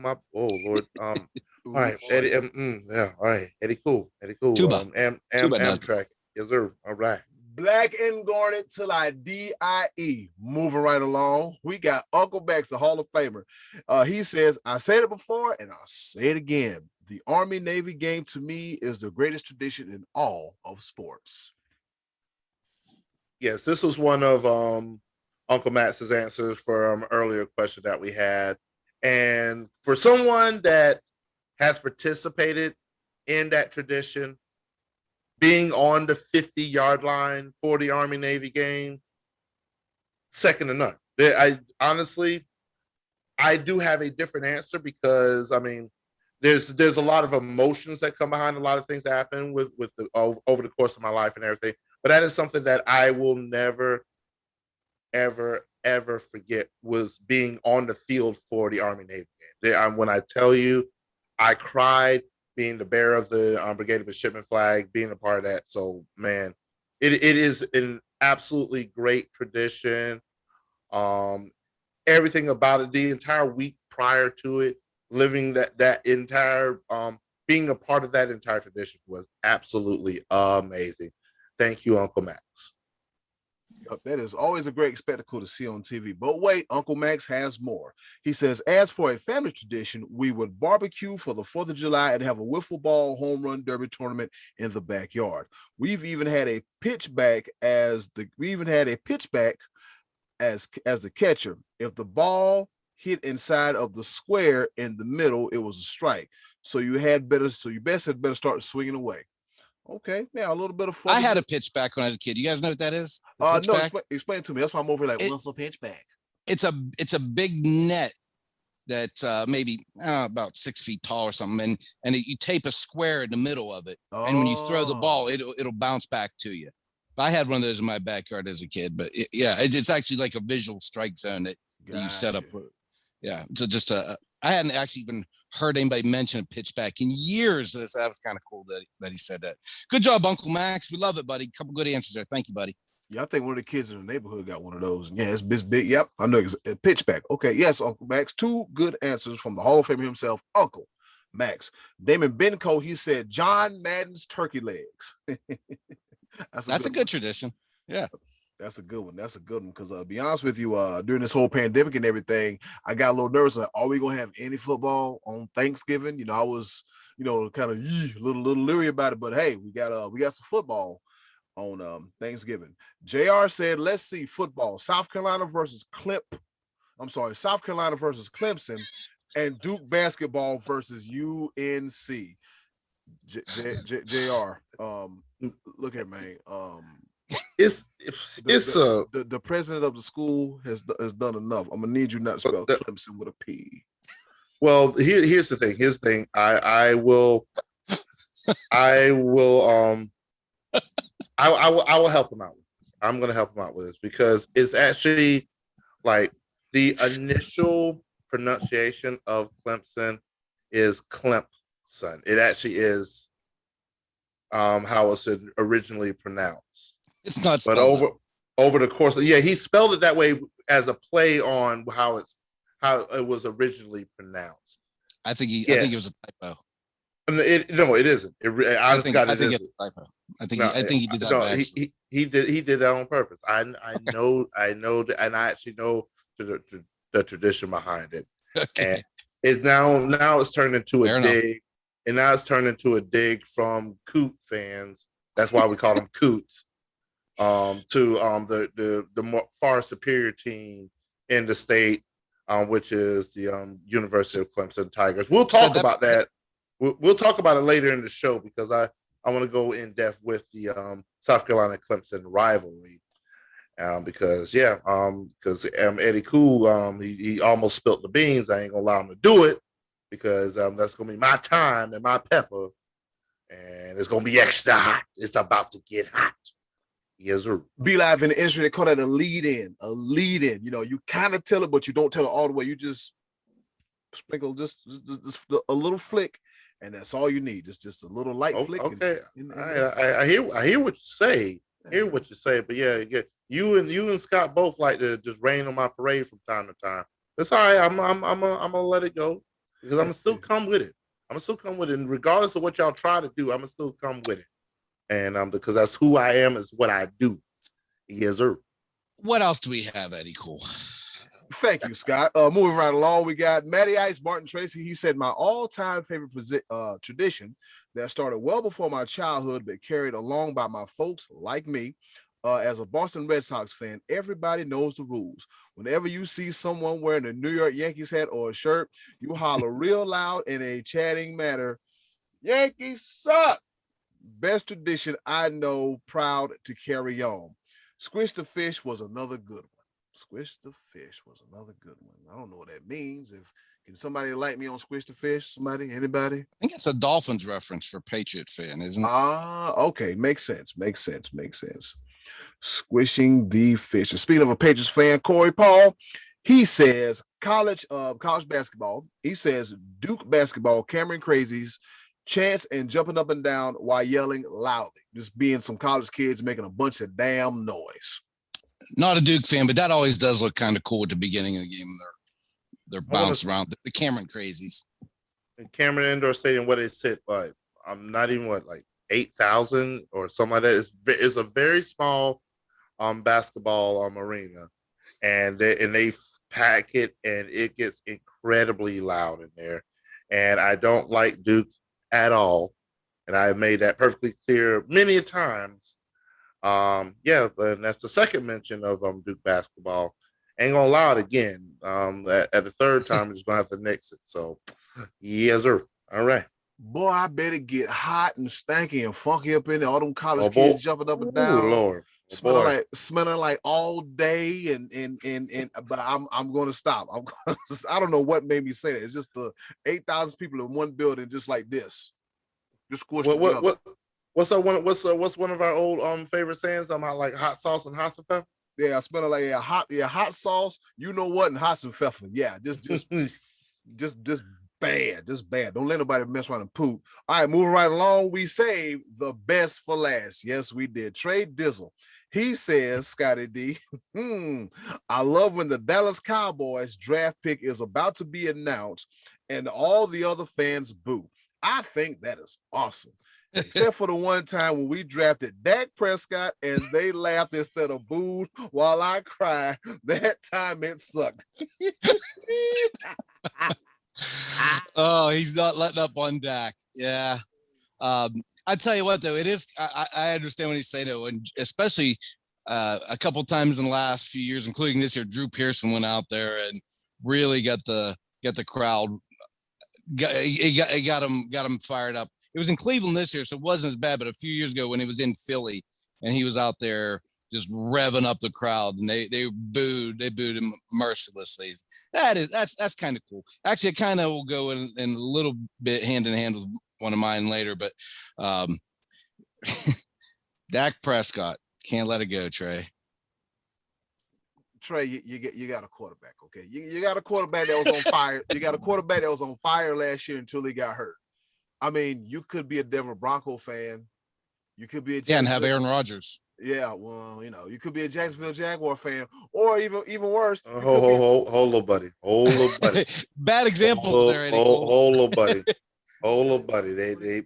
right, Eddy. Yeah, all right. Eddy Cool. Tuba. Amtrak. Yes, sir. All right. Black and Garnet till I die. Moving right along. We got Uncle Max, the Hall of Famer. He says, I said it before and I'll say it again. The Army-Navy game to me is the greatest tradition in all of sports. Yes, this was one of Uncle Max's answers for an earlier question that we had. And for someone that has participated in that tradition, being on the 50-yard line for the Army-Navy game, second to none. I do have a different answer, because, I mean, there's a lot of emotions that come behind a lot of things that happen over the course of my life and everything. But that is something that I will never, ever, ever forget, was being on the field for the Army-Navy game. When I tell you, I cried being the bearer of the Brigade of Midshipman flag, being a part of that. So, man, it is an absolutely great tradition. Everything about it, the entire week prior to it, living that entire, being a part of that entire tradition was absolutely amazing. Thank you, Uncle Max. Yep, that is always a great spectacle to see on TV. But wait, Uncle Max has more. He says, as for a family tradition, we would barbecue for the 4th of July and have a wiffle ball home run derby tournament in the backyard. We've even had a pitchback as the catcher. If the ball hit inside of the square in the middle, it was a strike. So you best had better start swinging away. Okay, yeah, a little bit of fun. I had a pitchback when I was a kid. You guys know what that is? No, explain it to me. That's why I'm over here like, what's a pitchback? It's a big net that maybe about 6 feet tall or something, and you tape a square in the middle of it, and when you throw the ball, it'll bounce back to you. I had one of those in my backyard as a kid, but it's actually like a visual strike zone that you set up. Yeah, so just a I hadn't actually even heard anybody mention a pitchback in years. That was kind of cool that he said that. Good job, Uncle Max. We love it, buddy. Couple good answers there. Thank you, buddy. Yeah, I think one of the kids in the neighborhood got one of those. Yeah, it's big. Yep, I know it's a pitchback. Okay, yes, Uncle Max. 2 good answers from the Hall of Famer himself, Uncle Max. Damon Benco, he said John Madden's turkey legs. That's a good tradition. Yeah. That's a good one. That's a good one. Because to be honest with you, during this whole pandemic and everything, I got a little nervous. Like, are we gonna have any football on Thanksgiving? You know, I was, kind of a little leery about it. But hey, we got some football on Thanksgiving. JR said, let's see football. South Carolina versus Clemson, and Duke basketball versus UNC. JR, look at me. The president of the school has done enough. I'm gonna need you not to spell Clemson with a P. Well, here's the thing. I will help him out with this. I'm gonna help him out with this because it's actually like the initial pronunciation of Clemson is Clemson. It actually is how it's originally pronounced. It's not, but over the course of he spelled it that way as a play on how it was originally pronounced. I think it was a typo. It isn't. I think it's a typo. I think he did that. No, he did that on purpose. I know, and I actually know the tradition behind it. Okay. And it's now it's turned into a dig, and now it's turned into a dig from Coot fans. That's why we call them Coots. To the more far superior team in the state, which is the University of Clemson Tigers. We'll talk about that. We'll talk about it later in the show because I want to go in depth with the South Carolina Clemson rivalry. Because Eddy Cool, he almost spilt the beans. I ain't gonna allow him to do it because that's gonna be my time and my pepper, and it's gonna be extra hot. It's about to get hot. Yes, sir. Be Live in the industry, they call that a lead in. You kind of tell it, but you don't tell it all the way. You just sprinkle just a little flick, and that's all you need. Just a little light flick. Okay, I hear what you say. But yeah, you and Scott both like to just rain on my parade from time to time. That's all right. I'm gonna let it go because I'm gonna still come with it. And regardless of what y'all try to do, I'm gonna still come with it. And because that's who I am, is what I do. Yes, sir. What else do we have, Eddy Cool? Thank you, Scott. Moving right along, we got Matty Ice, Martin Tracy. He said, my all-time favorite tradition that started well before my childhood, but carried along by my folks like me. As a Boston Red Sox fan, everybody knows the rules. Whenever you see someone wearing a New York Yankees hat or a shirt, you holler real loud in a chatting manner, Yankees suck! Best tradition I know, proud to carry on. Squish the fish was another good one. I don't know what that means. Can somebody enlighten me on Squish the Fish? Anybody? I think it's a Dolphins reference for Patriot fan, isn't it? Okay. Makes sense. Squishing the fish. Speaking of a Patriots fan, Corey Paul, he says college basketball. He says Duke basketball, Cameron Crazies, chants and jumping up and down while yelling loudly. Just being some college kids making a bunch of damn noise. Not a Duke fan, but that always does look kind of cool at the beginning of the game. They're bouncing around the Cameron Crazies. Cameron Indoor Stadium, what it sit like? I'm not even like 8,000 or something like that. It's a very small basketball arena, and they pack it, and it gets incredibly loud in there. And I don't like Duke at all, and I've made that perfectly clear many times. But that's the second mention of Duke basketball. Ain't gonna allow it again. At the third time, we're just gonna have to nix it. So, yes, sir. All right. Boy, I bet it get hot and stanky and funky up in there. All them college kids jumping up and down. Lord. Smelling like all day but I'm going to stop. I don't know what made me say that. It's just the 8,000 people in one building, just like this. Just squished. What's one of our old favorite sayings? Like hot sauce and hot and pepper. Yeah, I smell it like hot sauce. You know what? And hot and pepper. Yeah, just Just bad. Just bad. Don't let nobody mess around and poop. All right, moving right along. We saved the best for last. Yes, we did. Trey Dizzle. He says, Scottie D, I love when the Dallas Cowboys draft pick is about to be announced and all the other fans boo. I think that is awesome. Except for the one time when we drafted Dak Prescott and they laughed instead of booed while I cried. That time it sucked. Oh, he's not letting up on Dak. Yeah. I tell you what, though, it is. I understand what he's saying, though, and especially a couple times in the last few years, including this year, Drew Pearson went out there and really got the crowd. Got him fired up. It was in Cleveland this year, so it wasn't as bad. But a few years ago, when he was in Philly and he was out there just revving up the crowd, and they booed him mercilessly. That's kind of cool. Actually, it kind of will go in a little bit hand in hand with one of mine later, but Dak Prescott, can't let it go, Trey. Trey, you got a quarterback, okay? You got a quarterback that was on fire. You got a quarterback that was on fire last year until he got hurt. I mean, you could be a Denver Bronco fan. You could be and have Aaron Rodgers. Yeah, well, you could be a Jacksonville Jaguar fan, or even worse. Hold on, buddy. Bad examples there, Eddie. Hold on, buddy. Hold on, buddy. They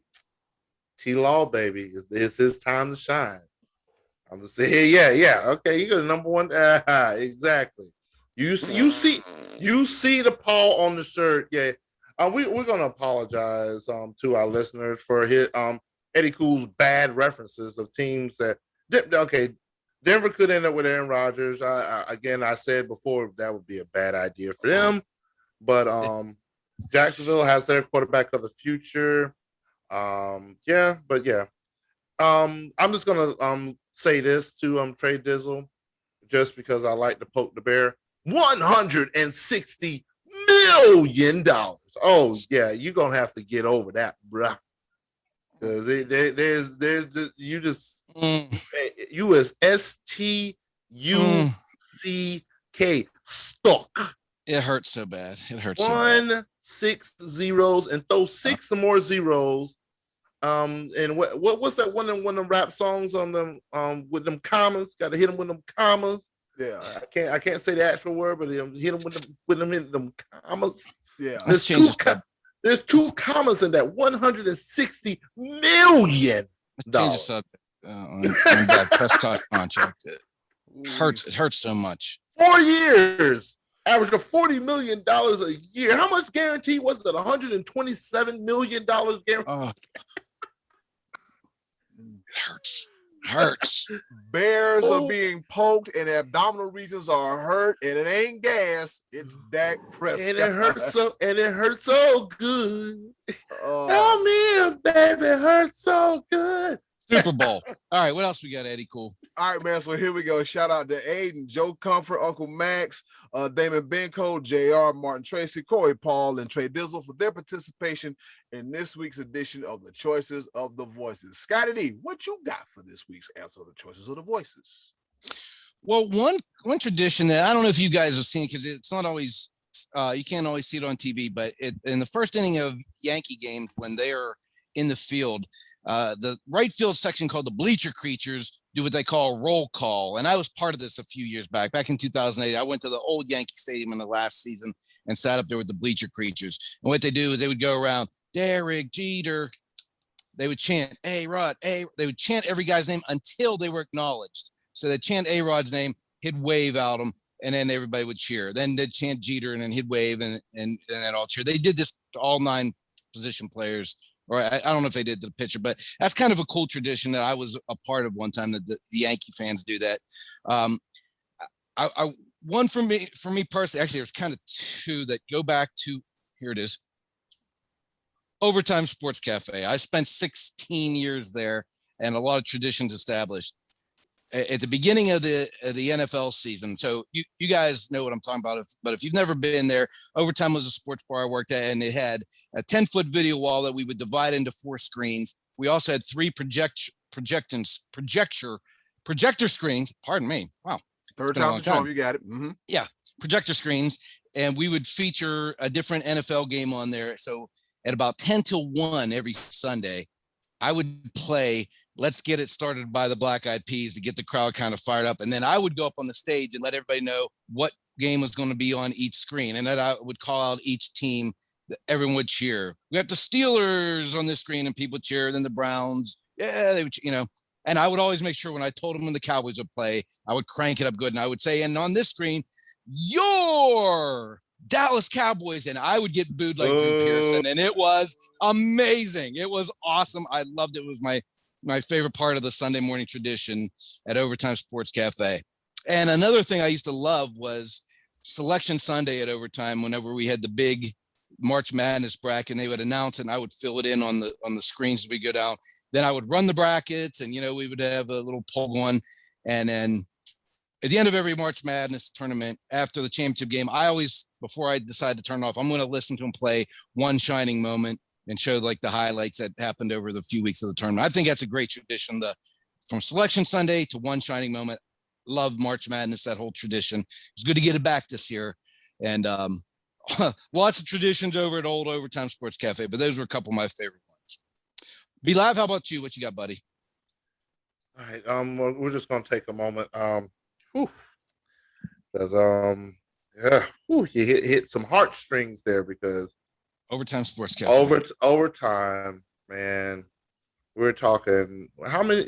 T-Law, baby. It's his time to shine. I'm just saying, yeah. Okay, you got the number one. Exactly. You see the paw on the shirt. Yeah. We're gonna apologize to our listeners for his Eddie Cool's bad references of teams that Denver could end up with Aaron Rodgers. I said before that would be a bad idea for them, but Jacksonville has their quarterback of the future. I'm just gonna say this to Trey Dizzle, just because I like to poke the bear. $160 million. Oh yeah, you're gonna have to get over that, bruh. Because there's you just you is STUCK stuck. It hurts so bad. It hurts. 6 zeros and throw 6 more zeros. And what's that one of them rap songs on them with them commas? Got to hit them with them commas. Yeah, I can't say the actual word, but hit them with them commas. Yeah, there's 2 commas in that $160 million. Let's change the subject on that Prescott contract. It hurts so much. 4 years, average of $40 million a year. How much guarantee was it? $127 million guarantee. Oh. It hurts. Bears are being poked and abdominal regions are hurt, and it ain't gas. It's Dak Prescott. And it hurts so good. Tell me, baby, it hurts so good. Super Bowl. All right, what else we got, Eddie? Cool. All right, man. So here we go. Shout out to Aiden, Joe Comfort, Uncle Max, Damon Benko, JR, Martin Tracy, Corey Paul, and Trey Dizzle for their participation in this week's edition of the Choices of the Voices. Scottie D, what you got for this week's answer of the Choices of the Voices? Well, one tradition that I don't know if you guys have seen, because it's not always you can't always see it on TV, but in the first inning of Yankee games, when they are in the field, the right field section called the bleacher creatures do what they call roll call. And I was part of this a few years back in 2008. I went to the old Yankee Stadium in the last season and sat up there with the bleacher creatures. And what they do is they would go around, Derek Jeter. They would chant A-Rod, they would chant every guy's name until they were acknowledged. So they'd chant A-Rod's name, he'd wave out him, and then everybody would cheer. Then they'd chant Jeter, and then he'd wave, and they'd all cheer. They did this to all 9 position players. Or I don't know if they did to the pitcher, but that's kind of a cool tradition that I was a part of one time, that the Yankee fans do that. One for me personally, actually, there's kind of 2 that go back to, here it is, Overtime Sports Cafe. I spent 16 years there and a lot of traditions established. At the beginning of the NFL season, so you guys know what I'm talking about. But if you've never been there, Overtime was a sports bar I worked at, and it had a 10-foot video wall that we would divide into 4 screens. We also had 3 projector screens. Pardon me. Wow. Third time the charm, you got it. Mm-hmm. Yeah, projector screens, and we would feature a different NFL game on there. So at about 10 till 1 every Sunday, I would play Let's Get It Started by the Black Eyed Peas to get the crowd kind of fired up. And then I would go up on the stage and let everybody know what game was going to be on each screen. And then I would call out each team that everyone would cheer. We got the Steelers on this screen and people cheer. Then the Browns. Yeah, they would, and I would always make sure when I told them when the Cowboys would play, I would crank it up good. And I would say, and on this screen, your Dallas Cowboys, and I would get booed like Drew Pearson, and it was amazing. It was awesome. I loved it. It was my favorite part of the Sunday morning tradition at Overtime Sports Cafe. And another thing I used to love was Selection Sunday at Overtime. Whenever we had the big March Madness bracket, and they would announce it, and I would fill it in on the screens as we go down. Then I would run the brackets, and we would have a little poll going, and then at the end of every March Madness tournament, after the championship game, I always, before I decide to turn off, I'm going to listen to them play one shining moment and show like the highlights that happened over the few weeks of the tournament. I think that's a great tradition. From Selection Sunday to one shining moment. Love March Madness, that whole tradition. It's good to get it back this year. And lots of traditions over at Old Overtime Sports Cafe, but those were a couple of my favorite ones. Be Live, how about you? What you got, buddy? All right. We're just going to take a moment. You hit some heartstrings there because Overtime Sports Cafe. Overtime, man. We're talking how many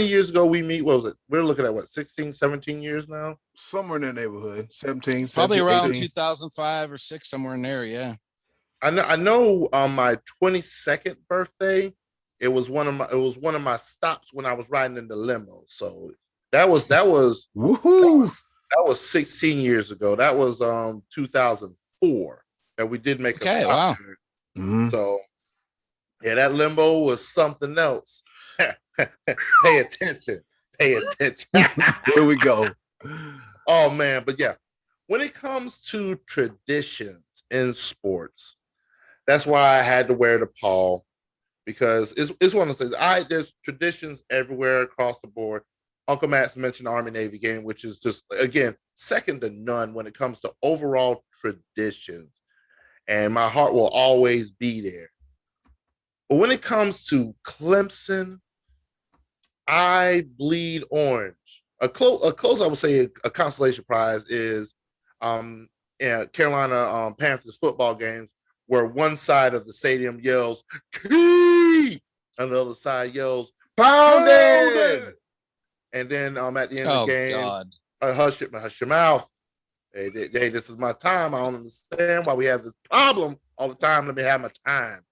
years ago we meet? What was it? We're looking at 16, 17 years now? Somewhere in that neighborhood. 17, probably 17, around 18. 2005 or 6, somewhere in there, yeah. I know on my 22nd birthday, it was one of my stops when I was riding in the limo. So that was woohoo. That was 16 years ago. That was 2004 that we did make a stop. Wow. Mm-hmm. So yeah, that limbo was something else. Pay attention. Here we go. Oh man, but yeah, when it comes to traditions in sports, that's why I had to wear the Paul, because it's one of those things. There's traditions everywhere across the board. Uncle Matt's mentioned the Army-Navy game, which is just, again, second to none when it comes to overall traditions. And my heart will always be there. But when it comes to Clemson, I bleed orange. A close, I would say, a consolation prize is Carolina Panthers football games, where one side of the stadium yells, "Key!" and the other side yells, "Pounded!" And then at the end of the game, hush your mouth. Hey, this is my time. I don't understand why we have this problem all the time. Let me have my time.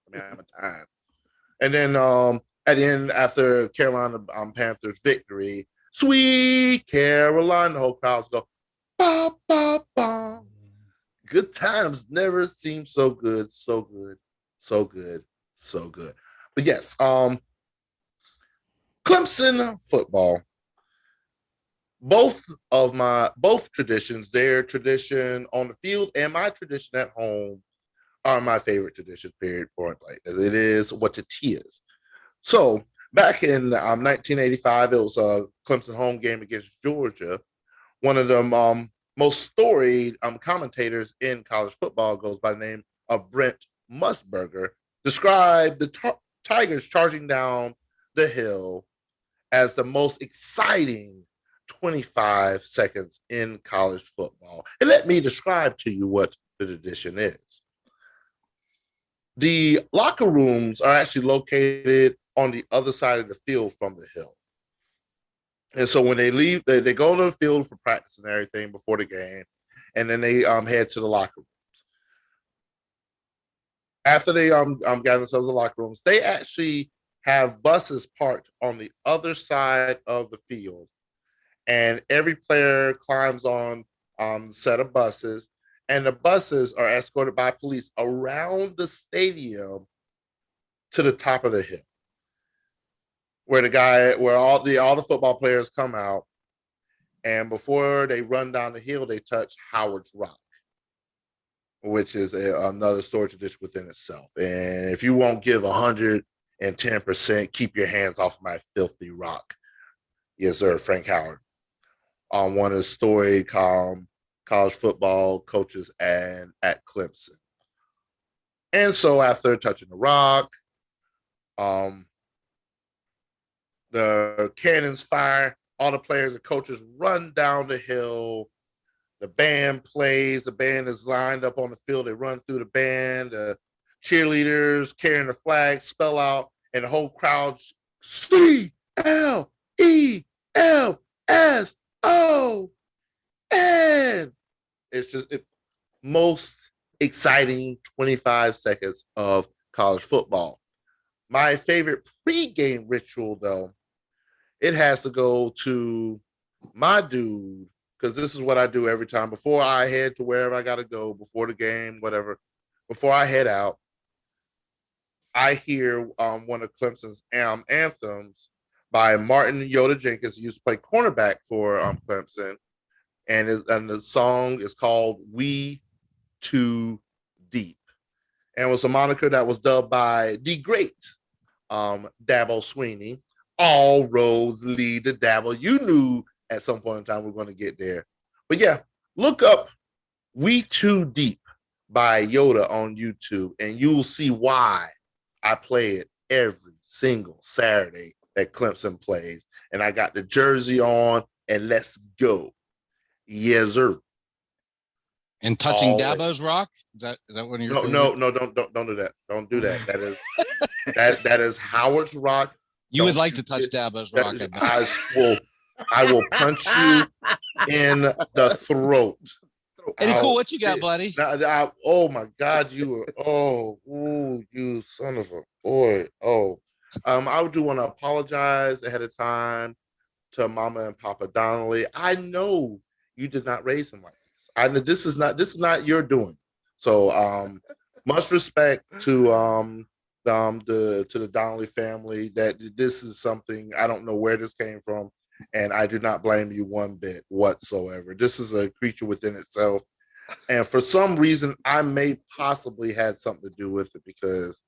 And then at the end, after Carolina Panthers victory, "Sweet Caroline," the whole crowds go, "Ba, ba, ba." Good times never seem so good, so good, so good, so good. But yes, Clemson football. Both traditions, their tradition on the field and my tradition at home, are my favorite traditions, period, point blank. It is what it is. So back in 1985, it was a Clemson home game against Georgia. One of the most storied commentators in college football goes by the name of Brent Musburger, described the Tigers charging down the hill as the most exciting 25 seconds in college football. And let me describe to you what the tradition is. The locker rooms are actually located on the other side of the field from the hill. And so when they leave, they go to the field for practice and everything before the game, and then they head to the locker rooms. After they gather themselves in the locker rooms, they actually have buses parked on the other side of the field, and every player climbs on a set of buses, and the buses are escorted by police around the stadium to the top of the hill, where all the football players come out, and before they run down the hill, they touch Howard's Rock, which is another story tradition within itself. And if you won't give 110%, keep your hands off my filthy rock. Yes, sir, Frank Howard. On one of the story college football coaches and at Clemson. And so after touching the rock, the cannons fire, all the players and coaches run down the hill. The band plays. The band is lined up on the field. They run through the band. The cheerleaders carrying the flag spell out, and the whole crowd CLELSON. It's just most exciting 25 seconds of college football. My favorite pregame ritual, though, it has to go to my dude, because this is what I do every time before I head to wherever I got to go, before the game, whatever. Before I head out, I hear one of Clemson's anthems by Martin Yoda Jenkins, who used to play cornerback for Clemson, and the song is called "We Too Deep," and it was a moniker that was dubbed by the great Dabo Sweeney. All roads lead to Dabo. You knew at some point in time we're going to get there. But yeah, look up We Too Deep by Yoda on YouTube, and you'll see why I play it every single Saturday that Clemson plays. And I got the jersey on, and let's go. Yes, sir. And touching Dabo's rock? Is that one of your No, don't do that. Don't do that. That is that is Howard's rock. You would like to touch Dabo's rock. I will punch you in the throat. Eddie, cool. What you got, buddy? Oh my God, you son of a boy. I do want to apologize ahead of time to Mama and Papa Donnelly. I know you did not raise him like this. I know this is not your doing. So much respect to the Donnelly family. That this is something I don't know where this came from. And I do not blame you one bit whatsoever. This is a creature within itself. And for some reason, I may possibly had something to do with it because,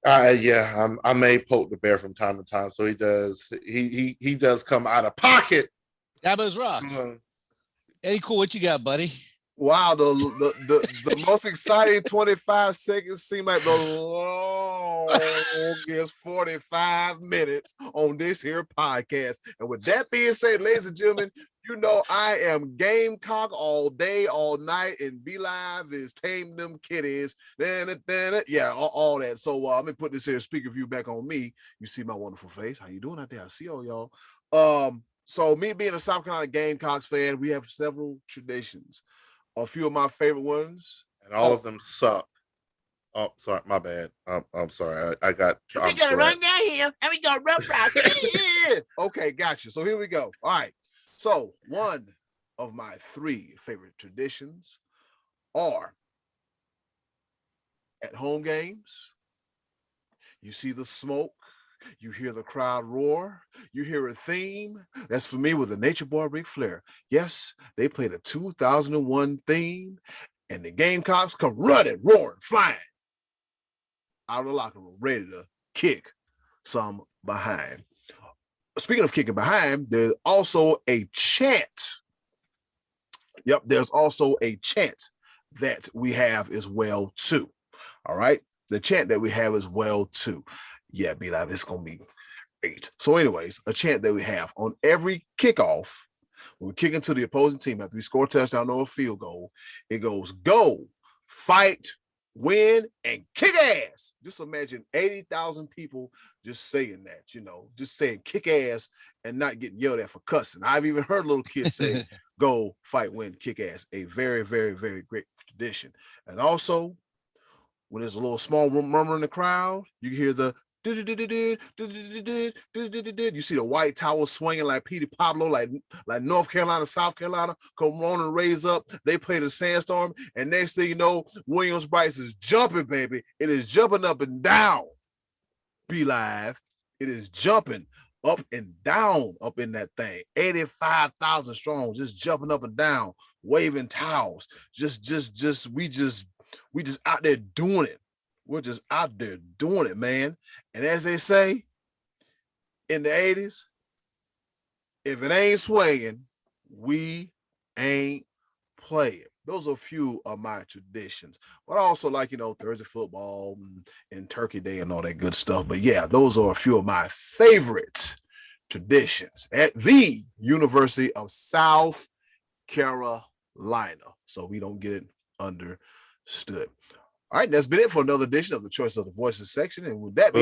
I may poke the bear from time to time. So he does. He does come out of pocket. Dabo's rock. Eddie, cool. What you got, buddy? Wow, the most exciting 25 seconds seem like the longest 45 minutes on this here podcast. And with that being said, ladies and gentlemen, you know I am Gamecock all day, all night, and Be Live is Tame Them Kitties. Yeah, all that. So let me put this here speaker view back on me. You see my wonderful face. How you doing out there? I see all y'all. So me being a South Carolina Gamecocks fan, we have several traditions. A few of my favorite ones. And all of them suck. Oh, sorry, my bad. I'm sorry. I got. We gotta run down here and we gotta run rock. Okay, gotcha. So here we go. All right. So one of my three favorite traditions are at home games. You see the smoke. You hear the crowd roar. You hear a theme. That's for me with the Nature Boy Ric Flair. Yes, they play the 2001 theme, and the Gamecocks come running, roaring, flying out of the locker room, ready to kick some behind. Speaking of kicking behind, there's also a chant. Yep, there's also a chant that we have as well, too. All right? The chant that we have as well, too. Yeah, Be Live, it's going to be great. So anyways, a chant that we have on every kickoff, when we kick into the opposing team after we score a touchdown or a field goal, it goes, go, fight, win, and kick ass. Just imagine 80,000 people just saying that, just saying kick ass and not getting yelled at for cussing. I've even heard little kids say, go, fight, win, kick ass. A very, very, very great tradition. And also, when there's a little small murmur in the crowd, you can hear the you see the white towel swinging like Petey Pablo, like North Carolina, South Carolina, come on and raise up. They play the Sandstorm, and next thing you know, Williams-Brice is jumping, baby. It is jumping up and down. Be Live. It is jumping up and down up in that thing. 85,000 strong, just jumping up and down, waving towels. We just out there doing it. We're just out there doing it, man. And as they say in the 80s, if it ain't swinging, we ain't playing. Those are a few of my traditions. But I also like, Thursday football and Turkey Day and all that good stuff. But yeah, those are a few of my favorite traditions at the University of South Carolina. So we don't get it understood. All right, that's been it for another edition of the Choice of the Voices section. And with that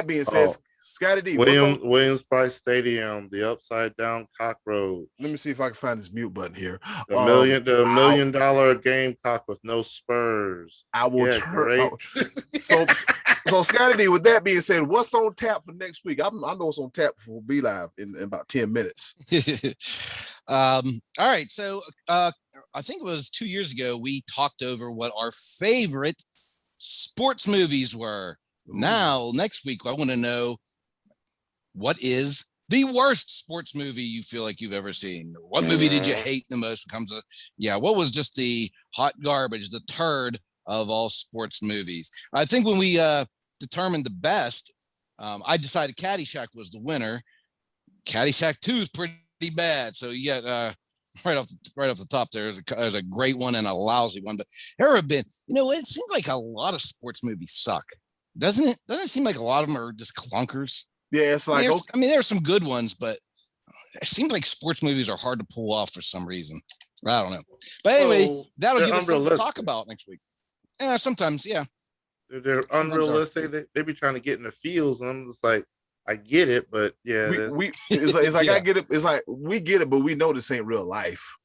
being said, Scottie D, Williams-Brice Stadium, the upside down cockroach. Let me see if I can find this mute button here. The $1 million Gamecock with no spurs. I will turn. So Scottie D, with that being said, what's on tap for next week? I know what's on tap for Be Live in about 10 minutes. All right. So I think it was 2 years ago, we talked over what our favorite sports movies were. Now, next week, I want to know, what is the worst sports movie you feel like you've ever seen? What movie did you hate the most? What was just the hot garbage, the turd of all sports movies? I think when we determined the best, I decided Caddyshack was the winner. Caddyshack 2 is pretty bad. So you got right off the top there's a great one and a lousy one. But there have been, it seems like a lot of sports movies suck. Doesn't it? Doesn't it seem like a lot of them are just clunkers? Yeah, it's like there are some good ones, but it seems like sports movies are hard to pull off for some reason. I don't know. But anyway, that'll give us something to talk about next week. Yeah, sometimes, yeah. They're unrealistic. They be trying to get in the fields, and I'm just like, I get it, but yeah. It's like yeah. I get it. It's like we get it, but we know this ain't real life.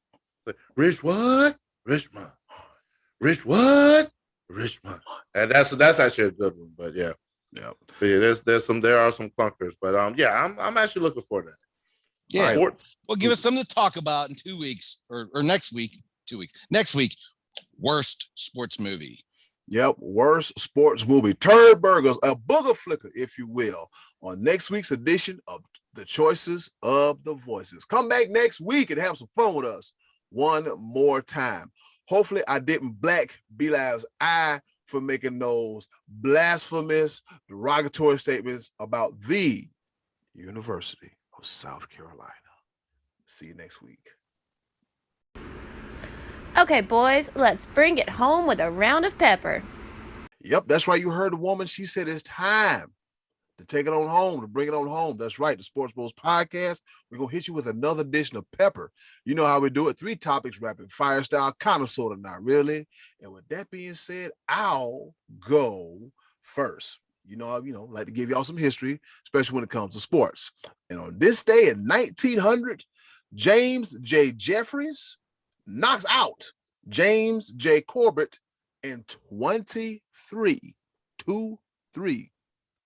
Like, rich what? Rich man. Rich what? Rich man. And that's actually a good one, but yeah. Yeah. But yeah, there are some clunkers, but yeah, I'm actually looking forward to that. Yeah. Sports. Well, give us something to talk about in 2 weeks or next week. 2 weeks. Next week, worst sports movie. Yep, worst sports movie. Turd burgers, a booger flicker, if you will, on next week's edition of the Choices of the Voices. Come back next week and have some fun with us one more time. Hopefully, I didn't black B-Live's eye for making those blasphemous, derogatory statements about the University of South Carolina. See you next week. Okay, boys, let's bring it home with a round of pepper. Yep, that's right. You heard the woman. She said it's time to take it on home, to bring it on home. That's right. The Sports Bros Podcast. We're going to hit you with another edition of pepper. You know how we do it. 3 topics, rapid fire style, kind of, sort of, not really. And with that being said, I'll go first. Like to give y'all some history, especially when it comes to sports. And on this day in 1900, James J. Jeffries knocks out James J. Corbett in 2-3.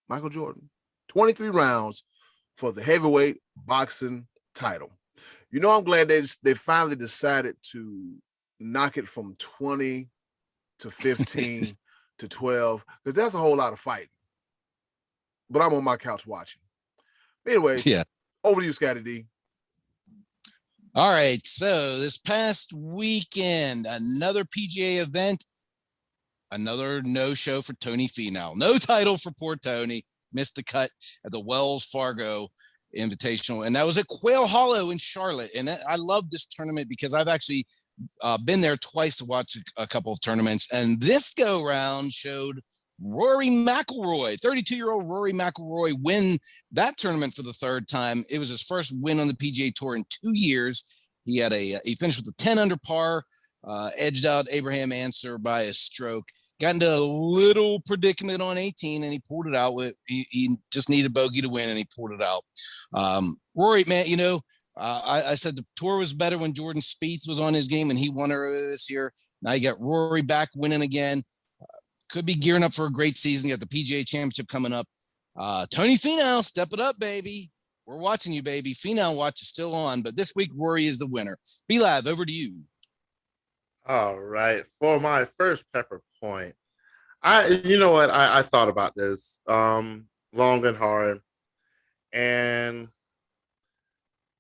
Michael Jordan, 23 rounds for the heavyweight boxing title. I'm glad they finally decided to knock it from 20 to 15 to 12, because that's a whole lot of fighting. But I'm on my couch watching. Anyway, yeah. Over to you, Scottie D. All right, so this past weekend, another PGA event, another no-show for Tony Finau. No title for poor Tony. Missed the cut at the Wells Fargo Invitational, and that was at Quail Hollow in Charlotte. And I love this tournament because I've actually been there twice to watch a couple of tournaments, and this go-round showed Rory McIlroy, 32-year-old Rory McIlroy, win that tournament for the third time. It was his first win on the PGA Tour in 2 years. He finished with a 10 under par, edged out Abraham Answer by a stroke. Got into a little predicament on 18, and he pulled it out. He just needed bogey to win, and he pulled it out. Rory, man, I said the tour was better when Jordan Spieth was on his game, and he won earlier this year. Now you got Rory back winning again. Could be gearing up for a great season. You got the PGA Championship coming up. Tony Finau, step it up, baby. We're watching you, baby. Finau watch is still on, but this week Rory is the winner. B-Live, over to you. All right. For my first pepper point, I thought about this long and hard, and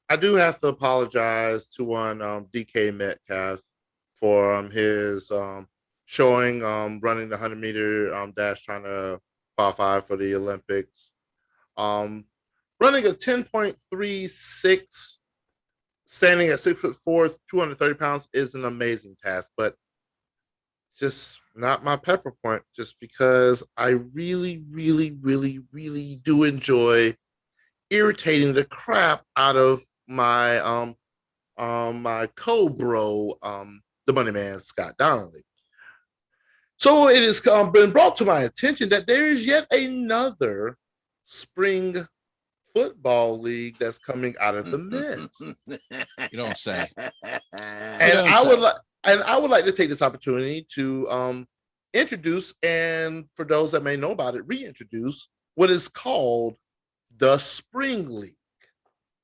I do have to apologize to one DK Metcalf for his showing running the 100-meter dash, trying to qualify for the Olympics. Running a 10.36 standing at 6'4", 230 pounds is an amazing task, but just not my pepper point, just because I really, really, really, really do enjoy irritating the crap out of my my co-bro, the money man, Scott Donnelly. So it has been brought to my attention that there is yet another spring football league that's coming out of the midst. You don't say. And I would like to take this opportunity to introduce, and for those that may know about it, reintroduce what is called the Spring League,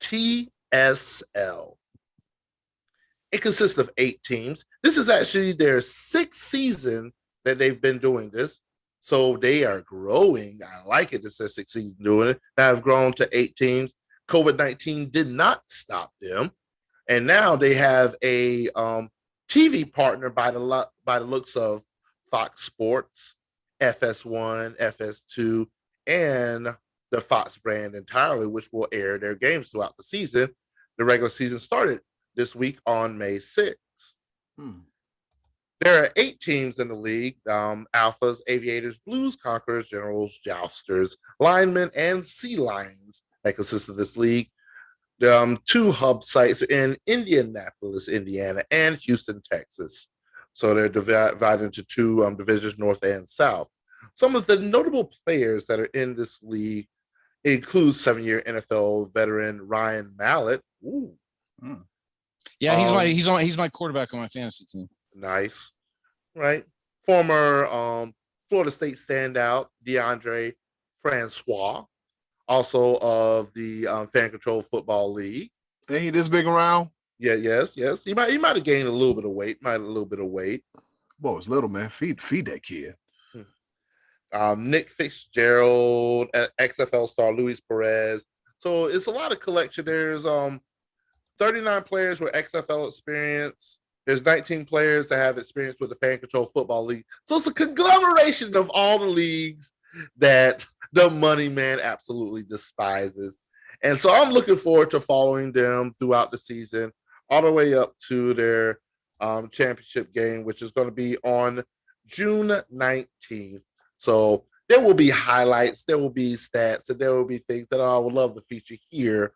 TSL. It consists of 8 teams. This is actually their 6th season that they've been doing this. So they are growing. I like it. It's their 6th season doing it. Now have grown to 8 teams. COVID-19 did not stop them. And now they have a TV partner by the looks of Fox Sports, FS1, FS2, and the Fox brand entirely, which will air their games throughout the season. The regular season started this week on May 6th. There are 8 teams in the league: Alphas, Aviators, Blues, Conquerors, Generals, Jousters, Linemen, and Sea Lions that consist of this league. 2 hub sites in Indianapolis, Indiana, and Houston, Texas. So they're divided into 2 divisions, North and South. Some of the notable players that are in this league include 7-year NFL veteran Ryan Mallett. Ooh. Yeah, he's my quarterback on my fantasy team. Nice, right? Former Florida State standout DeAndre Francois, also of the Fan Control Football League. Ain't he this big around? Yeah, yes. He might have gained a little bit of weight. Boy, it's little, man. Feed that kid. Nick Fitzgerald, XFL star Luis Perez. So it's a lot of collection. There's 39 players with XFL experience. There's 19 players that have experience with the Fan Control Football League. So it's a conglomeration of all the leagues that the money man absolutely despises. And so I'm looking forward to following them throughout the season, all the way up to their championship game, which is going to be on June 19th. So there will be highlights, there will be stats, and there will be things that I would love to feature here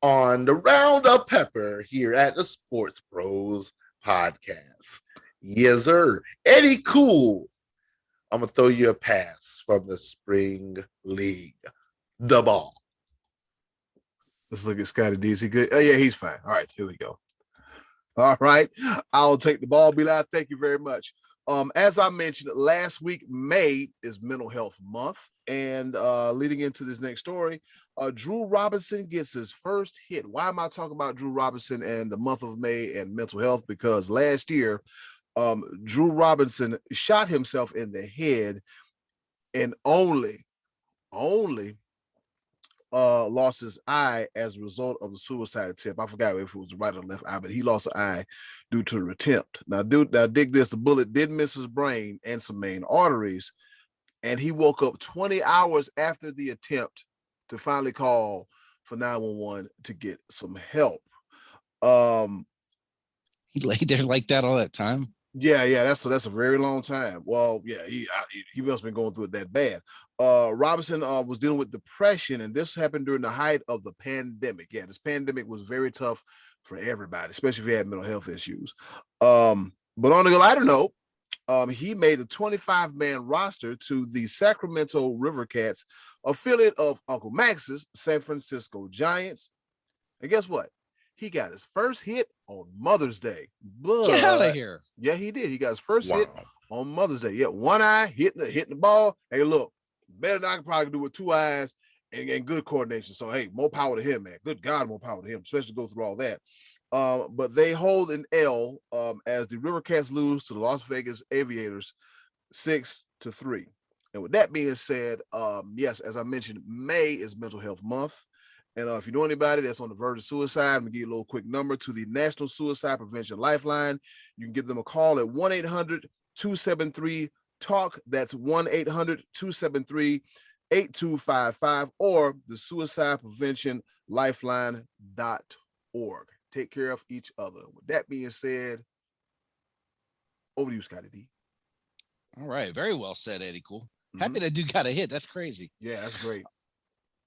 on the Round of Pepper here at the Sports Bros Podcast. Yes, sir. Eddy Cool, I'm going to throw you a pass from the Spring League. The ball. Let's look at Scottie D. Is he good? Oh, yeah, he's fine. All right, here we go. All right. I'll take the ball, Bilal. Thank you very much. As I mentioned last week, May is Mental Health Month. And leading into this next story, Drew Robinson gets his first hit. Why am I talking about Drew Robinson and the month of May and mental health? Because last year, Drew Robinson shot himself in the head and only lost his eye as a result of the suicide attempt. I forgot if it was the right or left eye, but he lost an eye due to the attempt. Now dig this, the bullet did miss his brain and some main arteries, and he woke up 20 hours after the attempt to finally call for 911 to get some help. He laid there like that all that time? Yeah, that's a very long time. Well, yeah, he must have been going through it that bad. Robinson was dealing with depression, and this happened during the height of the pandemic. Yeah, this pandemic was very tough for everybody, especially if you had mental health issues. But on a lighter note, he made a 25-man roster to the Sacramento River Cats, affiliate of Uncle Max's San Francisco Giants. And guess what? He got his first hit on Mother's Day. But, get out of here. Yeah, he did. He got his first hit on Mother's Day. Yeah, one eye, hitting the ball. Hey, look, better than I can probably do with 2 eyes and good coordination. So, hey, more power to him, man. Good God, more power to him, especially to go through all that. But they hold an L as the River Cats lose to the Las Vegas Aviators 6-3. And with that being said, yes, as I mentioned, May is Mental Health Month. And if you know anybody that's on the verge of suicide, I'm going to give you a little quick number to the National Suicide Prevention Lifeline. You can give them a call at 1-800-273-TALK. That's 1-800-273-8255 or the suicidepreventionlifeline.org. take care of each other. With that being said, over to you, Scottie D. All right. Very well said, Eddie. Cool. Happy that dude got a hit. That's crazy. Yeah, that's great.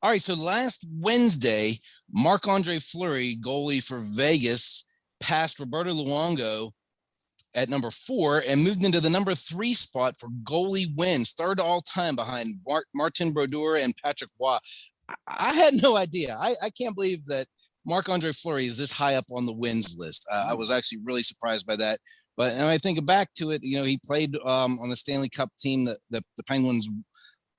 All right. So last Wednesday, Marc-Andre Fleury, goalie for Vegas, passed Roberto Luongo at number 4 and moved into the number 3 spot for goalie wins, third all time behind Martin Brodeur and Patrick Roy. I had no idea. I can't believe that Marc-Andre Fleury is this high up on the wins list. I was actually really surprised by that. But and I think back to it, he played on the Stanley Cup team that the Penguins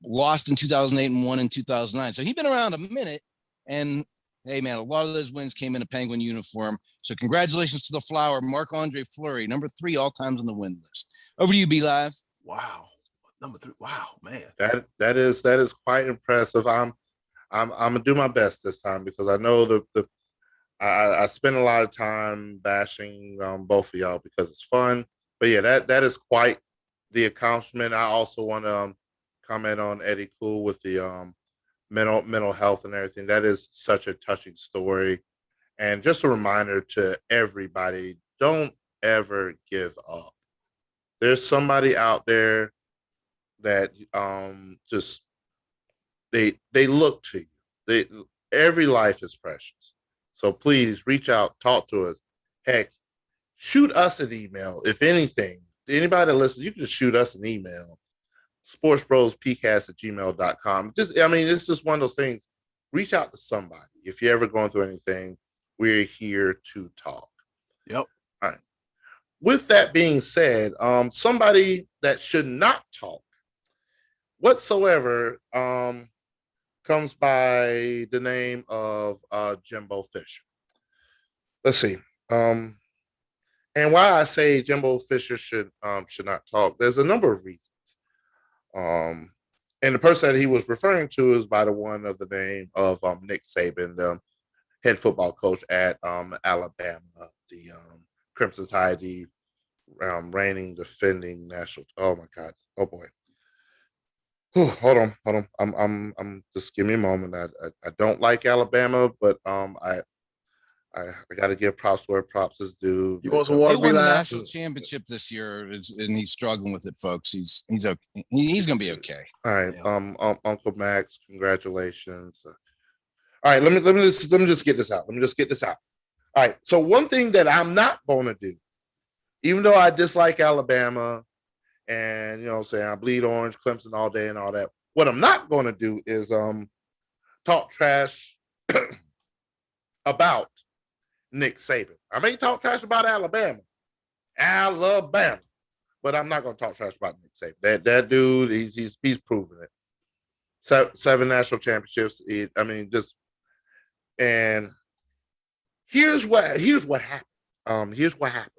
lost in 2008 and won in 2009. So he'd been around a minute. And hey, man, a lot of those wins came in a Penguin uniform. So congratulations to the Flower, Marc-Andre Fleury, number 3 all times on the win list. Over to you, B Live. Wow, number 3. Wow, man, that is quite impressive. I'm gonna do my best this time because I know I spend a lot of time bashing both of y'all because it's fun. But yeah, that is quite the accomplishment. I also want to comment on Eddie Cool with the mental health and everything. That is such a touching story. And just a reminder to everybody, don't ever give up. There's somebody out there that just they look to you. Every life is precious. So please reach out, talk to us. Heck, shoot us an email. If anything, anybody that listens, you can just shoot us an email. sportsbrospcast@gmail.com. It's just one of those things. Reach out to somebody. If you're ever going through anything, we're here to talk. Yep. All right. With that being said, somebody that should not talk whatsoever comes by the name of Jimbo Fisher. Let's see. And why I say Jimbo Fisher should not talk, there's a number of reasons. And the person that he was referring to is by the one of the name of Nick Saban, the head football coach at Alabama, the Crimson Tide, the reigning, defending national. Oh my God! Oh boy! Whew, hold on. I'm just give me a moment. I don't like Alabama, but I got to give props where props is due. You want some They water? won the national championship this year, and he's struggling with it, folks. He's okay. He's gonna be okay. All right, Yeah. Uncle Max, congratulations. All right, let me just get this out. All right, so one thing that I'm not going to do, even though I dislike Alabama, and I bleed orange, Clemson all day and all that. What I'm not going to do is talk trash about Nick Saban. I may talk trash about Alabama, but I'm not going to talk trash about Nick Saban. That dude, he's proven it. 7 national championships. And here's what happened.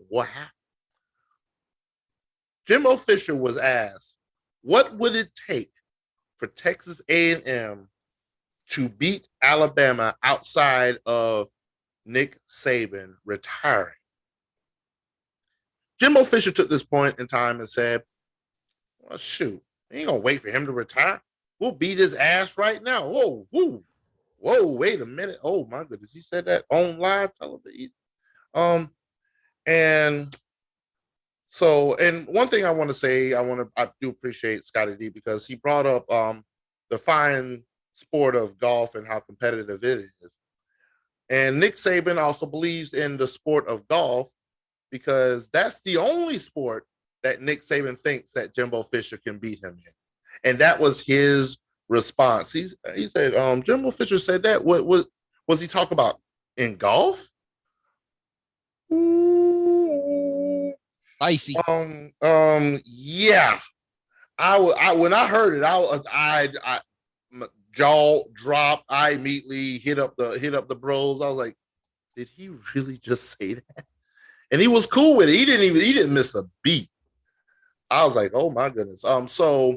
What happened? Jimbo Fisher was asked, what would it take for Texas A&M to beat Alabama outside of Nick Saban retiring? Jimbo Fisher took this point in time and said, well, shoot, we ain't going to wait for him to retire. We'll beat his ass right now. Whoa, wait a minute. Oh, my goodness. He said that on live television. And one thing I want to say, I do appreciate Scottie D because he brought up the fine sport of golf and how competitive it is. And Nick Saban also believes in the sport of golf because that's the only sport that Nick Saban thinks that Jimbo Fisher can beat him in. And that was his response. He said, Jimbo Fisher said that. What was he talking about in golf? Icy. Yeah. I when I heard it, I my jaw dropped. I immediately hit up the bros. I was like, did he really just say that? And he was cool with it. He didn't miss a beat. I was like, oh my goodness. So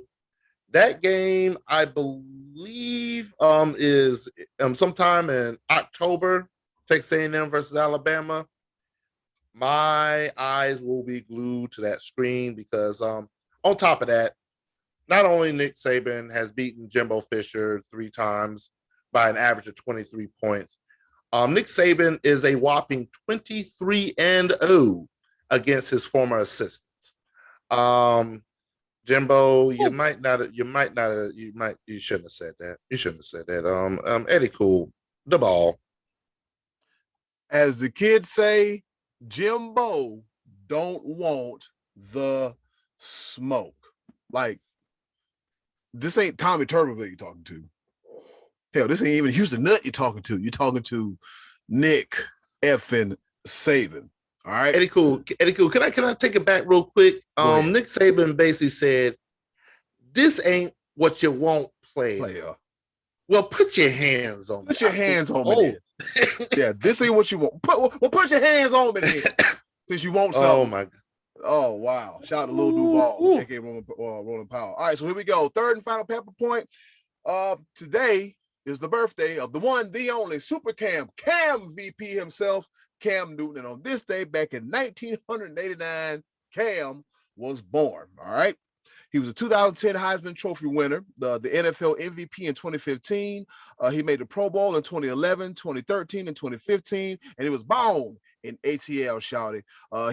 that game, I believe, is sometime in October, Texas A&M versus Alabama. My eyes will be glued to that screen because on top of that, not only Nick Saban has beaten Jimbo Fisher 3 times by an average of 23 points, Nick Saban is a whopping 23-0 against his former assistants. Jimbo, you shouldn't have said that. You shouldn't have said that. Eddy Cool, the ball. As the kids say, Jimbo don't want the smoke. Like, this ain't Tommy Tuberville you're talking to. Hell, this ain't even Houston Nutt you're talking to. You're talking to Nick effing Saban. All right. Eddy Cool. Can I take it back real quick? Nick Saban basically said, "This ain't what you want, player. Well, put your hands on me. Put your hands on me. Yeah, this ain't what you want. Put your hands on me then, since you want something." Oh my God. Oh wow! Shout out to Lil Duval, aka Roland Powell. All right, so here we go. Third and final pepper point. Today is the birthday of the one, the only Super Cam VP himself, Cam Newton. And on this day, back in 1989, Cam was born. All right. He was a 2010 Heisman Trophy winner, the NFL MVP in 2015. He made the Pro Bowl in 2011, 2013, and 2015, and he was born in ATL, shouty.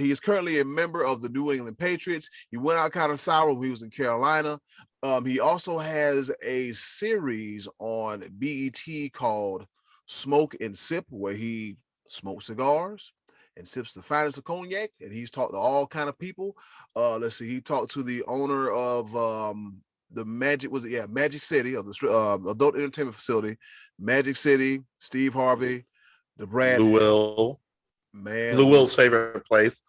He is currently a member of the New England Patriots. He went out kind of sour when he was in Carolina. He also has a series on BET called Smoke and Sip, where he smokes cigars and sips the finest of cognac, and he's talked to all kind of people. Let's see, he talked to the owner of the Magic City, of the adult entertainment facility, Magic City, Steve Harvey, the Brad Lou Will's favorite place.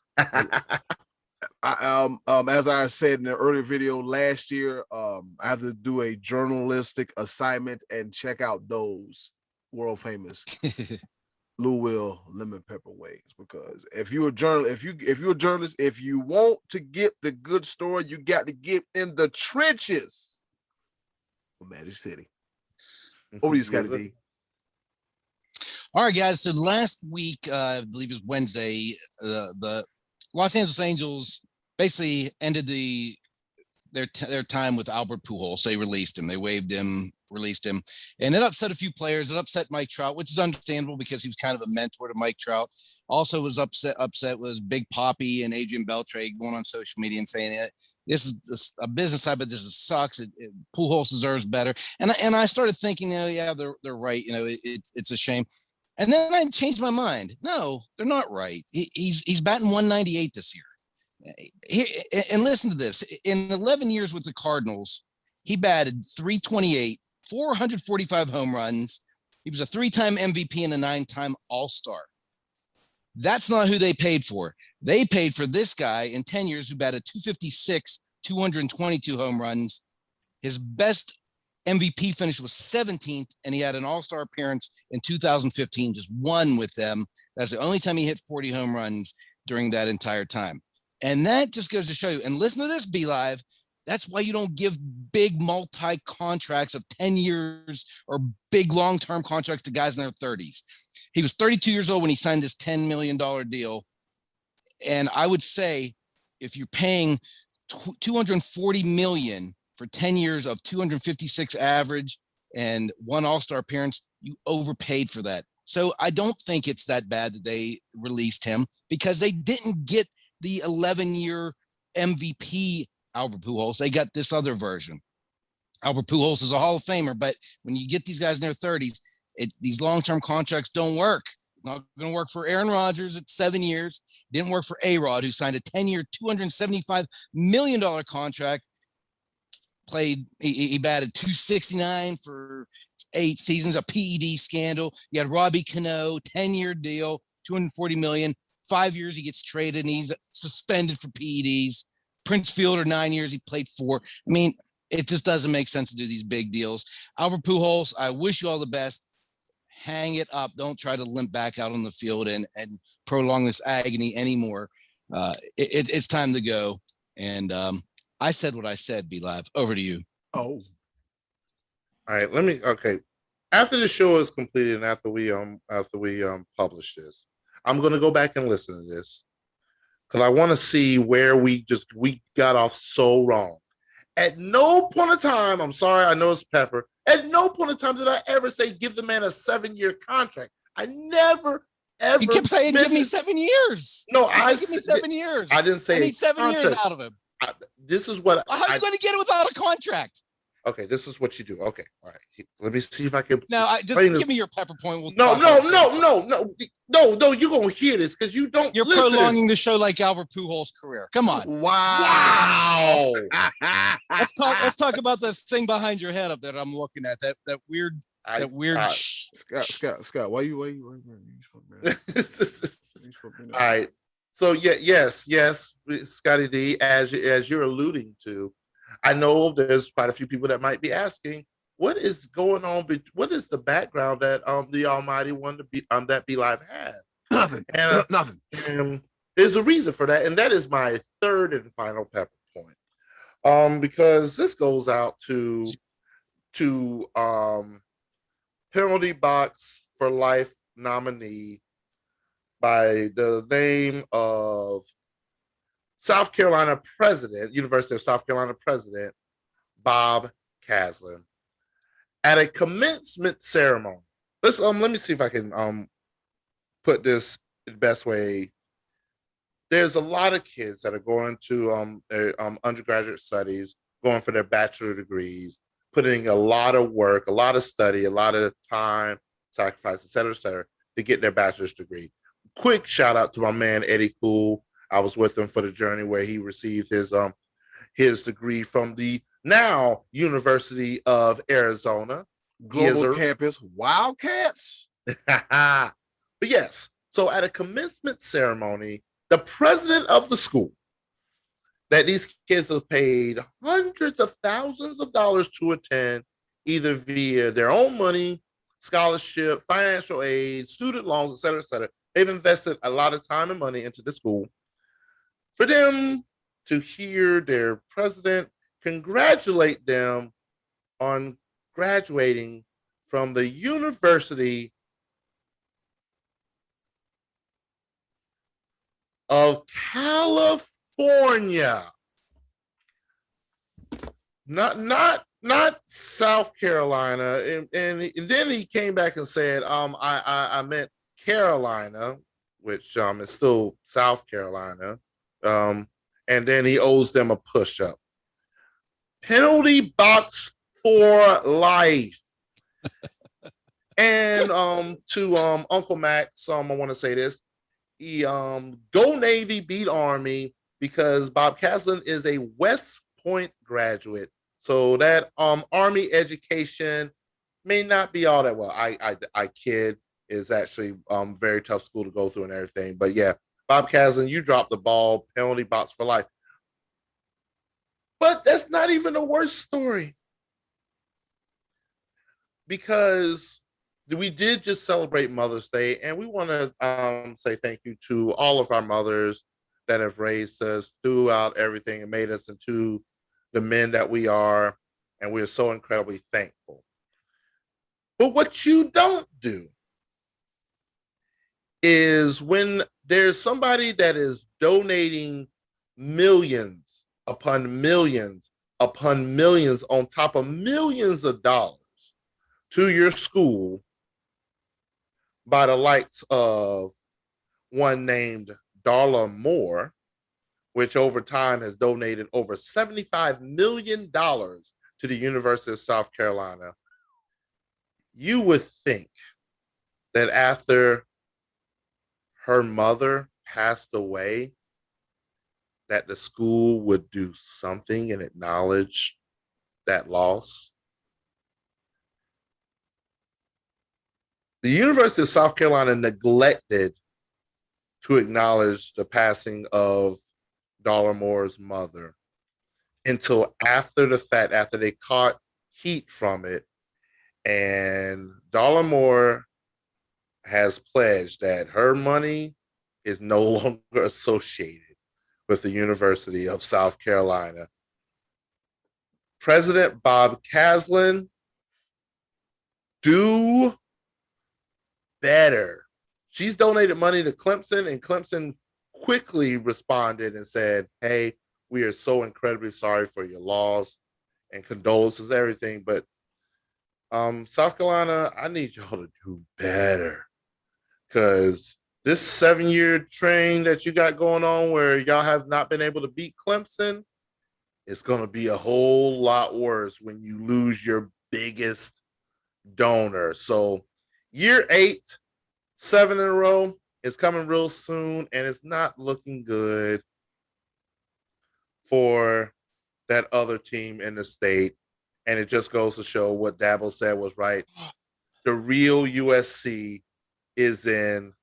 As I said in the earlier video last year, I have to do a journalistic assignment and check out those world famous Lou Will lemon pepper wings, because if you're a journalist, if you want to get the good story, you got to get in the trenches of Magic City. Over to you, Scottie D. All right, guys. So last week, I believe it was Wednesday, the Los Angeles Angels basically ended their time with Albert Pujols. They released him. They waived him, released him, and it upset a few players. It upset Mike Trout, which is understandable because he was kind of a mentor to Mike Trout. Also was upset was Big Papi and Adrian Beltre going on social media and saying that this is a business side, but this sucks. Pujols deserves better. And I started thinking, yeah, they're right. It's a shame. And then I changed my mind. No, they're not right. He's batting 198 this year. And listen to this. In 11 years with the Cardinals, he batted 328, 445 home runs. He was a 3-time MVP and a 9-time All-Star. That's not who they paid for. They paid for this guy in 10 years who batted 256, 222 home runs. His best MVP finish was 17th, and he had an All-Star appearance in 2015, just one with them. That's the only time he hit 40 home runs during that entire time. And that just goes to show you, and listen to this, Be Live, that's why you don't give big multi-contracts of 10 years or big long-term contracts to guys in their 30s. He was 32 years old when he signed this $10 million deal. And I would say if you're paying $240 million for 10 years of 256 average and one All-Star appearance, you overpaid for that. So I don't think it's that bad that they released him, because they didn't get the 11-year MVP Albert Pujols. They got this other version. Albert Pujols is a Hall of Famer, but when you get these guys in their 30s, these long-term contracts don't work. Not going to work for Aaron Rodgers at 7 years. Didn't work for A-Rod, who signed a 10-year, $275 million contract. He batted 269 for 8 seasons, a PED scandal. You had Robbie Cano, 10-year deal, $240 million. 5 years he gets traded and he's suspended for PEDs. Prince Fielder, 9 years, he played 4. I mean, it just doesn't make sense to do these big deals. Albert Pujols, I wish you all the best. Hang it up. Don't try to limp back out on the field and prolong this agony anymore. It's time to go. And I said what I said, Be Live. Over to you. Oh. All right, okay. After the show is completed and after we publish this, I'm going to go back and listen to this, because I want to see where we got off so wrong. At no point in time, I'm sorry, I know it's Pepper. At no point in time did I ever say give the man a 7-year contract. I never ever. You kept saying, "Give me mentioned- 7 years." No, Give me 7 years. I didn't say I need 7 years contract. out of him. This is what. How are you going to get it without a contract? Okay, this is what you do. Okay, all right. Let me see if I can. Now, just give me your pepper point. We'll No. You're gonna hear this because you don't. You're listen. prolonging the show like Albert Pujols' career. Come on. Wow. Let's talk about the thing behind your head up there that I'm looking at. That weird. Scott, why you All right. So yes, Scottie D, as you're alluding to, I know there's quite a few people that might be asking, what is going on? What is the background that the Almighty One to be that Be Live has? Nothing. And, Nothing. And there's a reason for that, and that is my third and final pepper point. Because this goes out to Penalty Box for Life nominee by the name of South Carolina president, University of South Carolina president, Bob Caslin, at a commencement ceremony. Let me see if I can put this the best way. There's a lot of kids that are going to their undergraduate studies, going for their bachelor degrees, putting a lot of work, a lot of study, a lot of time, sacrifice, et cetera, to get their bachelor's degree. Quick shout out to my man, Eddy. I was with him for the journey where he received his degree from the now University of Arizona. Global Campus Wildcats. But yes, so at a commencement ceremony, the president of the school that these kids have paid hundreds of thousands of dollars to attend, either via their own money, scholarship, financial aid, student loans, et cetera. They've invested a lot of time and money into the school. For them to hear their president congratulate them on graduating from the University of California, not South Carolina, and then he came back and said, I meant Carolina, which is still South Carolina, and then he owes them a push-up. Penalty Box for Life. And to Uncle Max, I want to say this. He go Navy, beat Army, because Bob Caslin is a West Point graduate. So that Army education may not be all that well. I kid. Is actually very tough school to go through and everything. But yeah, Bob Caslin, you dropped the ball. Penalty Box for Life. But that's not even the worst story, because we did just celebrate Mother's Day, and we want to say thank you to all of our mothers that have raised us throughout everything and made us into the men that we are, and we are so incredibly thankful. But what you don't do is when there's somebody that is donating millions upon millions upon millions on top of millions of dollars to your school by the likes of one named Darla Moore, which over time has donated over $75 million to the University of South Carolina, you would think that after her mother passed away, that the school would do something and acknowledge that loss. The University of South Carolina neglected to acknowledge the passing of Darla Moore's mother until after the fact, after they caught heat from it. And Darla Moore has pledged that her money is no longer associated with the University of South Carolina. President Bob Caslin, do better. She's donated money to Clemson, and Clemson quickly responded and said, hey, we are so incredibly sorry for your loss and condolences, everything. But South Carolina, I need y'all to do better. because this 7-year train that you got going on where y'all have not been able to beat Clemson, it's going to be a whole lot worse when you lose your biggest donor. So year 8, 7 in a row is coming real soon, and it's not looking good for that other team in the state. And it just goes to show what Dabo said was right. The real USC is in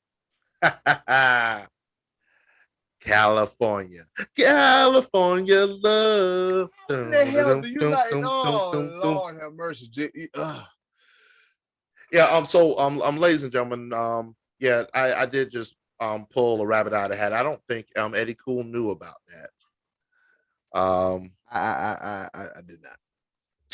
California. California love. What the hell do you like? Oh, Lord have mercy. Yeah, ladies and gentlemen, I did just pull a rabbit out of the hat. I don't think Eddy Cool knew about that. I did not.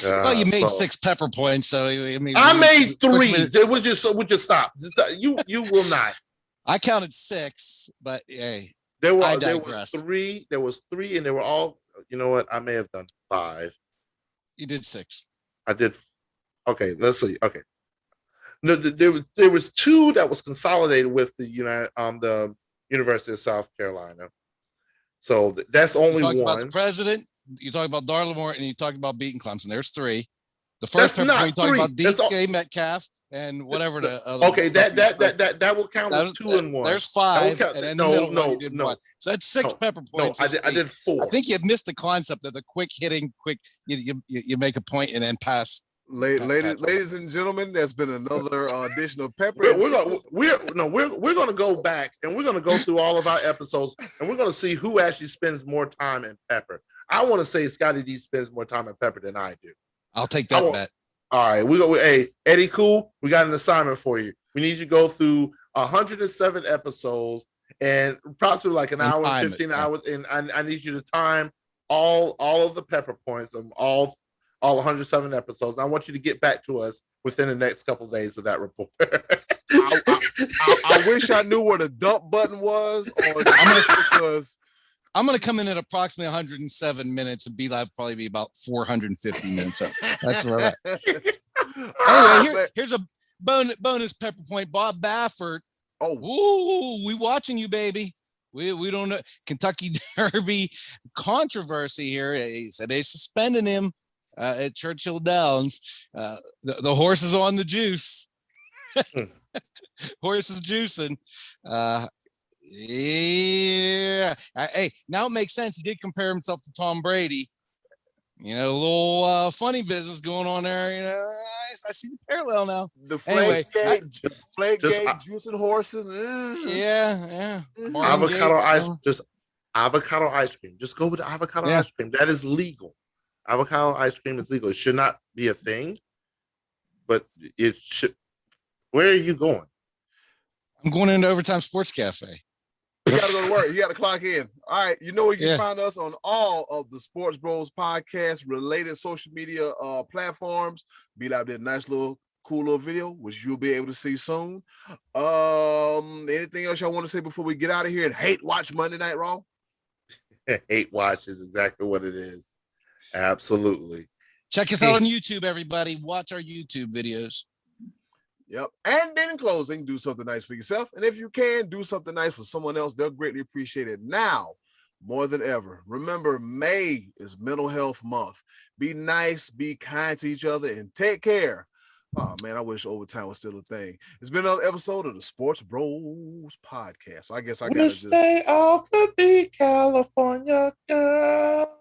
Well, you made 6 pepper points, so I mean, I made 3. It was just stop. You will not. I counted 6, but hey, there was 3. There was 3, and they were all. You know what? I may have done 5. You did 6. I did. Okay, let's see. Okay, no, there was 2 that was consolidated with the University of South Carolina. So that's only one. About the president. You talk about Darlamore, and you talk about beating Clemson. There's 3. The first pepper point, you talk about DK Metcalf and whatever the other. Okay, that will count as 2 and 1. There's 5, and in the middle one you did 1. So that's 6 pepper points. No, I did 4. I think you missed the concept of the quick hitting, you make a point and then pass. Ladies and gentlemen, there's been another edition of Pepper. We're going to go back and we're going to go through all of our episodes, and we're going to see who actually spends more time in Pepper. I want to say Scottie D spends more time in Pepper than I do. I'll take that bet. All right, hey, Eddy Cool, we got an assignment for you. We need you to go through 107 episodes and possibly like an hour and 15 hours, and I need you to time all of the Pepper points of all 107 episodes. I want you to get back to us within the next couple of days with that report. I wish I knew where the dump button was, because I'm going to come in at approximately 107 minutes, and B-Live probably be about 450 minutes. So that's where we're at. Anyway, here's a bonus pepper point. Bob Baffert. Oh, we watching you, baby. We don't know. Kentucky Derby controversy here. He said they suspended him at Churchill Downs. The horse is on the juice. Horse is juicing. Yeah. Hey, now it makes sense. He did compare himself to Tom Brady. A little funny business going on there. I see the parallel now. The flag game, juicing horses. Yeah. Avocado ice cream. Just go with the avocado ice cream. That is legal. Avocado ice cream is legal. It should not be a thing, but it should. Where are you going? I'm going into Overtime Sports Cafe. You gotta go to work. You gotta clock in. All right. You know you can find us on all of the Sports Bros podcast related social media platforms. B-Live did a nice little cool little video, which you'll be able to see soon. Anything else y'all want to say before we get out of here and hate watch Monday Night Raw? Hate watch is exactly what it is. Absolutely. Check us out on YouTube, everybody. Watch our YouTube videos. Yep. And then in closing, do something nice for yourself. And if you can, do something nice for someone else. They'll greatly appreciate it now more than ever. Remember, May is Mental Health Month. Be nice, be kind to each other, and take care. Oh, man, I wish overtime was still a thing. It's been another episode of the Sports Bros podcast. So I guess I got to just... they all could be California girl.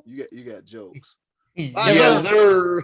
You got jokes. Yes, sir.